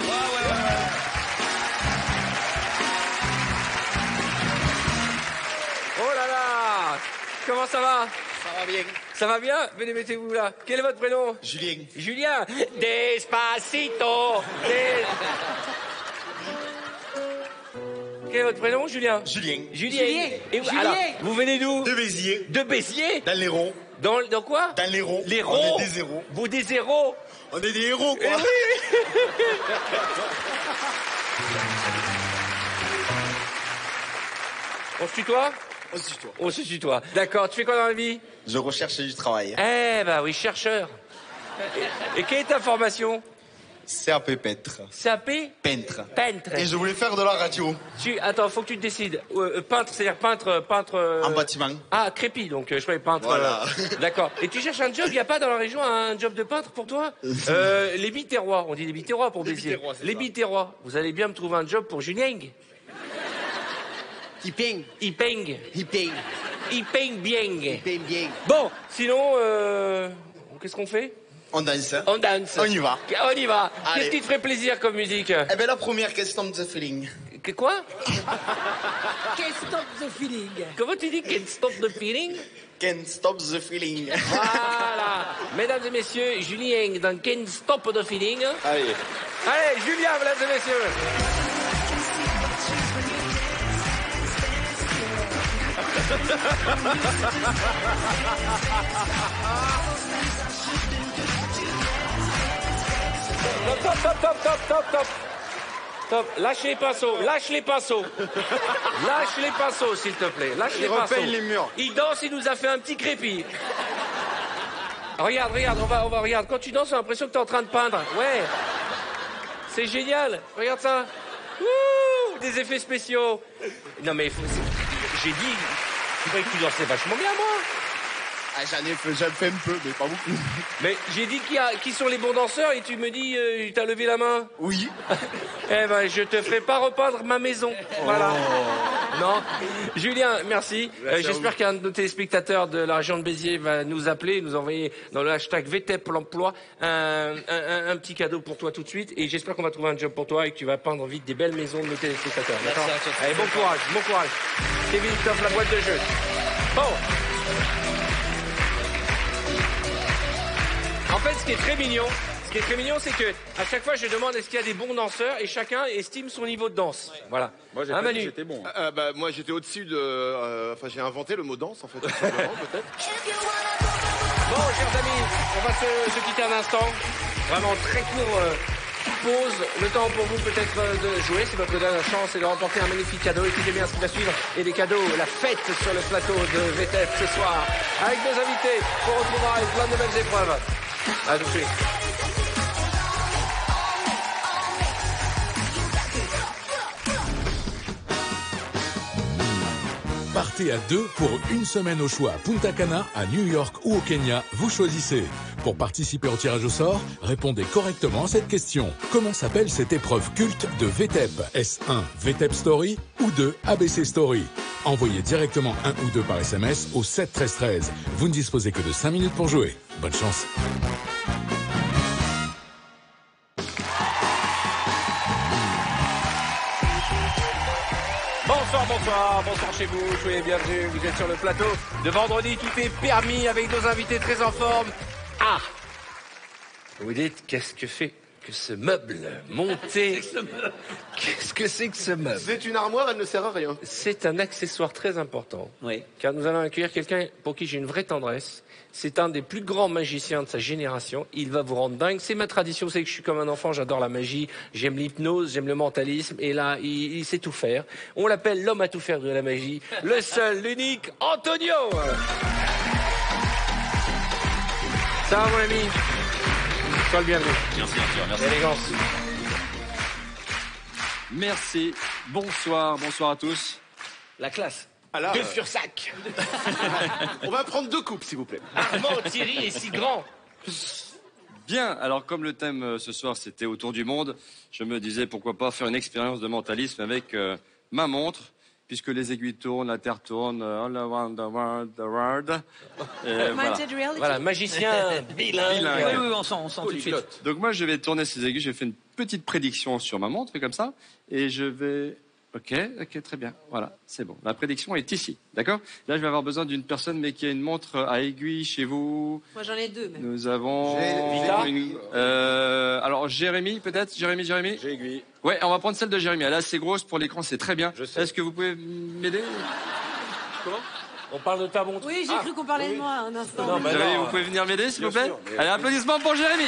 Oh là là! Comment ça va? Ça va bien. Ça va bien? Venez, mettez-vous là. Quel est votre prénom? Julien. Julien. Despacito. Quel est votre prénom, Julien? Julien. Julien. Et vous, Julien. alors, vous venez d'où? De Béziers. De Béziers? Dans l'Hérault. Dans quoi? Dans l'Hérault. L'Hérault. On est des héros. Vous des héros? On est des héros, Eh quoi. oui. On se tutoie? On se tutoie. On se tutoie. D'accord. Tu fais quoi dans la vie? Je recherche du travail. Eh bah oui, chercheur. Et quelle est ta formation? CAP peintre. CAP? Peintre. Peintre. Et je voulais faire de la radio. Attends, faut que tu te décides. Peintre, c'est-à-dire peintre... En bâtiment. Ah, crépi, donc je croyais peintre. Voilà. D'accord. Et tu cherches un job, il n'y a pas dans la région un job de peintre pour toi? Les Biterrois, on dit les Biterrois pour Béziers. Biterrois, c'est Les ça. Biterrois, vous allez bien me trouver un job pour Julien? Il peigne. Il peigne. Il peigne. Il peigne bien. Il peigne bien. Bon, sinon, qu'est-ce qu'on fait? On danse. On danse. On y va. On y va. Allez. Qu'est-ce qui te ferait plaisir comme musique? Eh ben la première question de feeling. Quoi? Can't stop the feeling. Comment tu dis can't stop the feeling? Can't stop the feeling. Voilà. Mesdames et messieurs, Julien dans Can't Stop the Feeling. Allez. Allez, Julien, mesdames et messieurs. Top. Stop, lâche les pinceaux, lâche les pinceaux. Lâche les pinceaux, s'il te plaît. Lâche les pinceaux. repeint les murs. Il danse, il nous a fait un petit crépi. Regarde, on va, regarde. Quand tu danses, j'ai l'impression que t'es en train de peindre. Ouais. C'est génial. Regarde ça. Ouh, des effets spéciaux. Non, mais j'ai dit, tu croyais que tu dansais vachement bien, moi. Ah, j'en ai fait un peu, mais pas beaucoup. Mais j'ai dit qui sont les bons danseurs et tu me dis, t'as levé la main. Oui. Eh ben, je te ferai pas repeindre ma maison. Voilà. Non. Julien, merci. J'espère qu'un de nos téléspectateurs de la région de Béziers va nous appeler, nous envoyer dans le hashtag VTEP l'emploi un petit cadeau pour toi tout de suite. Et j'espère qu'on va trouver un job pour toi et que tu vas peindre vite des belles maisons de nos téléspectateurs. D'accord. Allez, bon courage, bon courage. Kevin t'offre la boîte de jeu. Bon. En fait, ce qui est très mignon, c'est que à chaque fois, je demande est-ce qu'il y a des bons danseurs et chacun estime son niveau de danse. Voilà. Moi, j'ai Hein, pas dit Manu que j'étais bon. Moi, j'étais au-dessus de... Enfin, j'ai inventé le mot danse, en fait. Tout simplement, peut-être. Bon, chers amis, on va se quitter un instant. Vraiment très court pause. Le temps pour vous peut-être de jouer. C'est votre dernière chance et de remporter un magnifique cadeau. Écoutez bien ce qui va suivre. Et des cadeaux, la fête sur le plateau de VTEP ce soir. Avec nos invités, on retrouvera avec plein de belles épreuves. À tout de suite. Partez à 2 pour une semaine au choix. Punta Cana, à New York ou au Kenya, vous choisissez. Pour participer au tirage au sort, répondez correctement à cette question. Comment s'appelle cette épreuve culte de VTEP? Est-ce 1 VTEP Story ou 2 ABC Story? Envoyez directement 1 ou 2 par SMS au 7 13 13. Vous ne disposez que de 5 minutes pour jouer. Bonne chance. Bonsoir chez vous, soyez bienvenus, vous êtes sur le plateau de vendredi, tout est permis avec nos invités très en forme. Ah, vous dites, qu'est-ce que fait que ce meuble monté? Qu'est-ce que c'est que ce meuble? C'est une armoire, elle ne sert à rien. C'est un accessoire très important, Oui. car nous allons accueillir quelqu'un pour qui j'ai une vraie tendresse. C'est un des plus grands magiciens de sa génération. Il va vous rendre dingue. C'est ma tradition, c'est que je suis comme un enfant, j'adore la magie, j'aime l'hypnose, j'aime le mentalisme. Et là, il sait tout faire. On l'appelle l'homme à tout faire de la magie. Le seul, l'unique, Antonio. Ça va, mon ami? Sois le bienvenu. Merci, merci. Élégance. Merci. Bonsoir à tous. La classe. Alors, Deux Fursac. on va prendre 2 coupes, s'il vous plaît. Armand Thierry est si grand. Bien, alors comme le thème ce soir c'était autour du monde, je me disais pourquoi pas faire une expérience de mentalisme avec ma montre, puisque les aiguilles tournent, la terre tourne, all around the world. Voilà, magicien bilingue. Oui, on sent tout de suite. Donc moi je vais tourner ces aiguilles, je vais faire une petite prédiction sur ma montre comme ça, et je vais... Ok, très bien. Voilà, c'est bon. La prédiction est ici, d'accord? Là, je vais avoir besoin d'une personne, mais qui a une montre à aiguille chez vous. Moi, j'en ai 2, même. Nous avons... alors, Jérémy, peut-être? Jérémy? J'ai aiguille. Ouais, on va prendre celle de Jérémy. Elle est assez grosse pour l'écran, c'est très bien. Est-ce que vous pouvez m'aider? Comment? On parle de ta montre. Oui, j'ai cru qu'on parlait de moi un instant. Non, bah Jérémy, non. vous pouvez venir m'aider, s'il vous plaît? sûr, Allez, applaudissements pour Jérémy.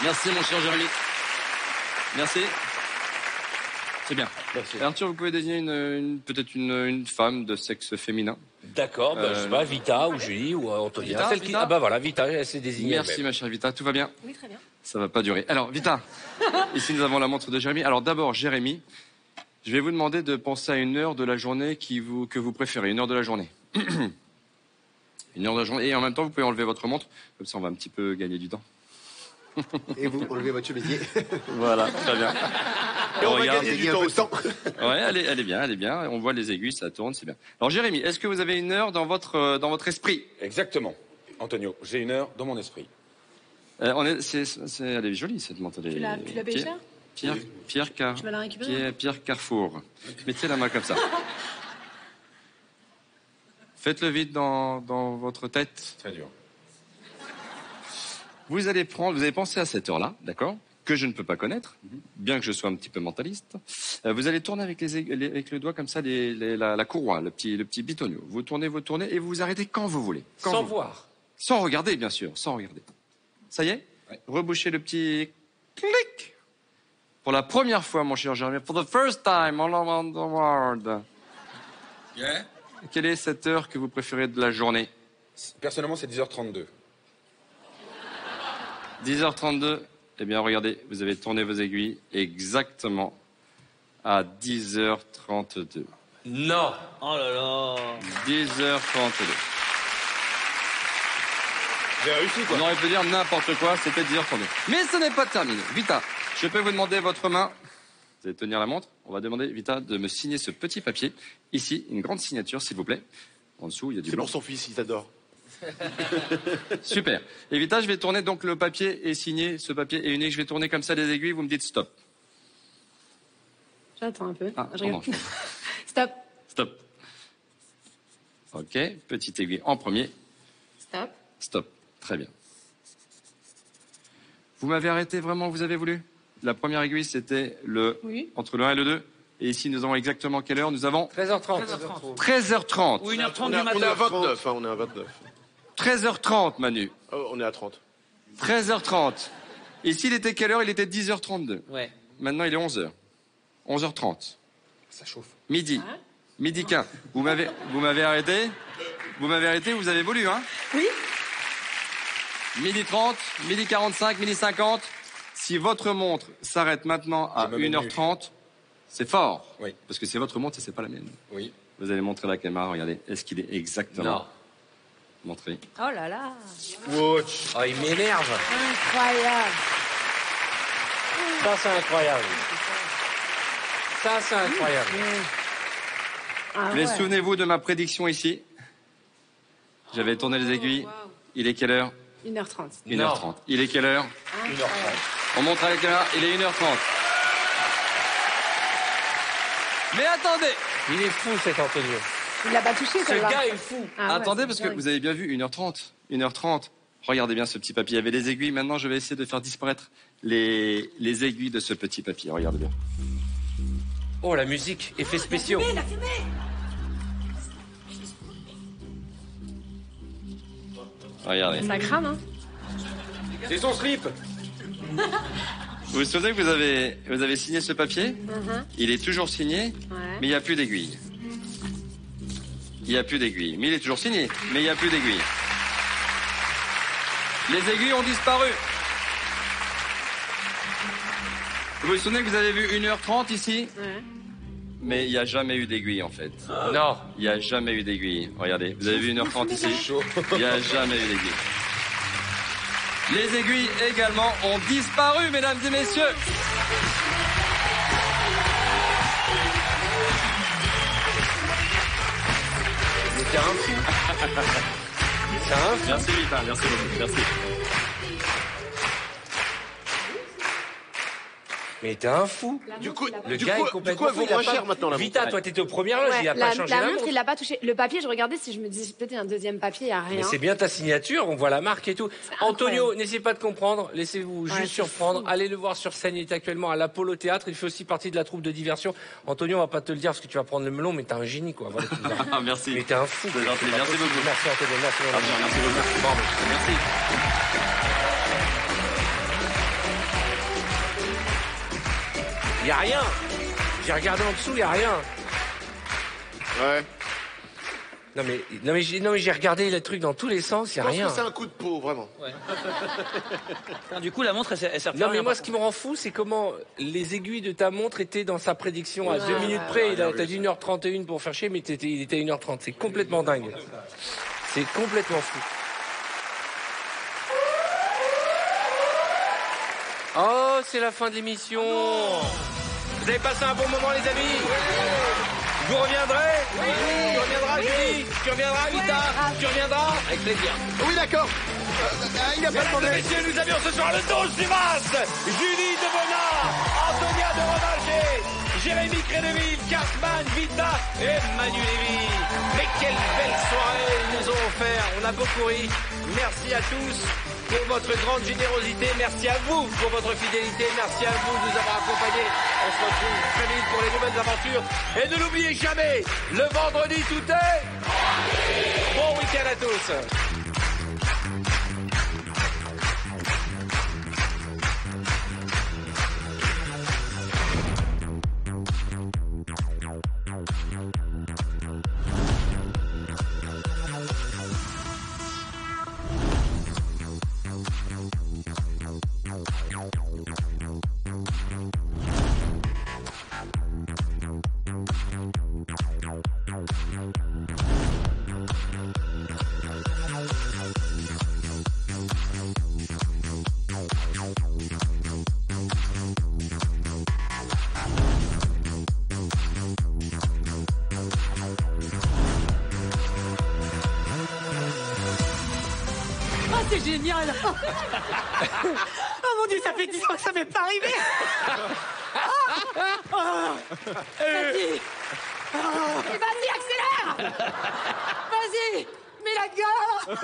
Merci, mon cher Jérémy. Merci. C'est bien. Merci. Arthur, vous pouvez désigner peut-être une femme de sexe féminin. D'accord, je sais pas, Vita ou Julie ou Antonia. Vita, Celle qui... Vita. Ah bah voilà, Vita, elle s'est désignée. Merci, ma chère Vita. Tout va bien? Oui, très bien. Ça va pas durer. Alors, Vita, ici nous avons la montre de Jérémy. Alors d'abord, Jérémy, je vais vous demander de penser à une heure de la journée que vous préférez. Une heure de la journée. Une heure de la journée. Et en même temps, vous pouvez enlever votre montre. Comme ça, on va un petit peu gagner du temps. Et vous, enlevez votre chemisier. Voilà, très bien. Et on va regarde. gagner du temps aussi. Ouais, elle est bien. On voit les aiguilles, ça tourne, c'est bien. Alors, Jérémy, est-ce que vous avez une heure dans votre esprit? Exactement. Antonio, j'ai une heure dans mon esprit. Elle est jolie, cette montre. Tu l'as payé cher? Pierre Tu vas la récupérer? Pierre Carrefour. Mettez la main comme ça. Faites-le vite dans votre tête. Très dur. Vous allez penser à cette heure-là, d'accord, que je ne peux pas connaître, bien que je sois un petit peu mentaliste. Vous allez tourner avec le doigt comme ça la courroie, le petit bitonio. Vous tournez et vous vous arrêtez quand vous voulez. Sans voir. Sans regarder, bien sûr, sans regarder. Ça y est? Ouais. Rebouchez le petit clic. Pour la première fois, mon cher Jérémy, for the first time all around the world. Yeah. Quelle est cette heure que vous préférez de la journée? Personnellement, c'est 10h32. 10h32. Eh bien, regardez, vous avez tourné vos aiguilles exactement à 10h32. Non. Oh là là. 10h32. J'ai réussi, quoi. On aurait pu dire n'importe quoi, c'était 10h32. Mais ce n'est pas terminé. Vita, je peux vous demander votre main. Vous allez tenir la montre. On va demander, Vita, de me signer ce petit papier. Ici, une grande signature, s'il vous plaît. En dessous, il y a du C'est blanc. pour son fils, il t'adore. Super. Et Vita, je vais tourner donc le papier et signer ce papier est unique. Je vais tourner comme ça les aiguilles, vous me dites stop. J'attends un peu. Ah, Je regarde. pardon. Stop. Stop. Ok, petite aiguille en premier. Stop. Stop. Très bien. Vous m'avez arrêté vraiment, vous avez voulu? La première aiguille, c'était Oui. entre le 1 et le 2. Et ici, nous avons exactement quelle heure? Nous avons 13h30. 13h30. Ou 1h30 On du est à matin. 29, on est à 29. 13h30, Manu. Oh, on est à 30. 13h30. Ici, il était quelle heure? Il était 10h32. Ouais. Maintenant, il est 11h. 11h30. Ça chauffe. Midi. Midi 15. Vous m'avez arrêté? Vous m'avez arrêté, vous avez voulu, hein? Oui. Midi 30, midi 45, midi 50. Si votre montre s'arrête maintenant à Je me mets 1h30, c'est fort. Oui. Parce que c'est votre montre et c'est pas la mienne. Oui. Vous allez montrer la caméra, regardez. Est-ce qu'il est exactement Non. montré? Oh là là. Watch. Oh, il m'énerve. Incroyable. Ça, c'est incroyable. Ça, c'est incroyable. Ah Mais ouais. souvenez-vous de ma prédiction ici. J'avais tourné les aiguilles. Il est quelle heure? 1h30. 1h30. Il est quelle heure? 1h30. On montre à la caméra, il est 1h30. Mais attendez! Il est fou, cet Antonio. Il l'a pas touché, Ce celle-là. gars est fou. Ah ouais, Attendez, c'est parce que dingue. vous avez bien vu 1h30. 1h30. Regardez bien ce petit papier. Il y avait les aiguilles. Maintenant, je vais essayer de faire disparaître les aiguilles de ce petit papier. Regardez bien. Oh, la musique, effets spéciaux. Regardez. Ça crame, hein. C'est son slip. Vous vous souvenez que vous avez signé ce papier? Il est toujours signé, mais il n'y a plus d'aiguille. Il n'y a plus d'aiguille. Mais il est toujours signé, mais il n'y a plus d'aiguille. Les aiguilles ont disparu. Vous vous souvenez que vous avez vu 1h30 ici? Mais il n'y a jamais eu d'aiguille, en fait. Non. Il n'y a jamais eu d'aiguille. Regardez, vous avez vu 1h30 ici? Il n'y a jamais eu d'aiguille. Les aiguilles également ont disparu, mesdames et messieurs. Mais t'es un fou. C'est un fou. Merci Vita, merci beaucoup, merci. Mais t'es un fou. Du coup, Le du gars coup, est complètement elle vaut fou. Il a moins pas- cher maintenant, la Vita, montre. toi, t'étais aux premières loges, Ouais, il a pas la changé la montre, montre. il l'a pas touché. Le papier, je regardais si je me disais peut-être un deuxième papier, il n'y a rien. Mais c'est bien ta signature, on voit la marque et tout. Antonio, n'essayez pas de comprendre, laissez-vous Ouais, juste c'est surprendre. fou. Allez le voir sur scène, il est actuellement à l'Apollo Théâtre, il fait aussi partie de la troupe de diversion. Antonio, on va pas te le dire parce que tu vas prendre le melon, mais t'es un génie, quoi. Voilà, tu nous as- Ah, merci. mais t'es un fou. C'est gentil, C'est pas merci possible. beaucoup. Merci Antonio, merci. mon ami. Merci beaucoup. Merci, bravo. Merci. Il y a rien. J'ai regardé en dessous, il y a rien. Ouais. Non mais j'ai regardé les trucs dans tous les sens, il y Je a pense rien. que c'est un coup de peau, vraiment. Du coup, la montre, elle sert plus à Non mais rien, moi par ce qui me rend fou c'est comment les aiguilles de ta montre étaient dans sa prédiction à 2 minutes près. T'as dit 1h31 pour faire chier mais il était 1h30. C'est complètement dingue. C'est complètement fou. Oh c'est la fin de l'émission. Vous avez passé un bon moment les amis? Vous reviendrez? Oui. Tu reviendras Julie? Tu reviendras Vita? Tu reviendras? Avec plaisir. Oui, d'accord. Il a pas Mesdames et demandé. messieurs, nous avions ce soir le 12 du mars, Julie de Bonnat, Antonia de Romager, Jérémy Créneville, Cartman, Vita et Manu Lévy. Mais quelle belle soirée ils nous ont offert, on a beaucoup ri. Merci à tous pour votre grande générosité, merci à vous pour votre fidélité, merci à vous de nous avoir accompagnés. On se retrouve très vite pour les nouvelles aventures. Et ne l'oubliez jamais, le vendredi tout est... Bon week-end à tous. génial. Oh mon Dieu, ça fait 10 ans que ça m'est pas arrivé. Vas-y. Vas-y, accélère. Vas-y, mets la gueule.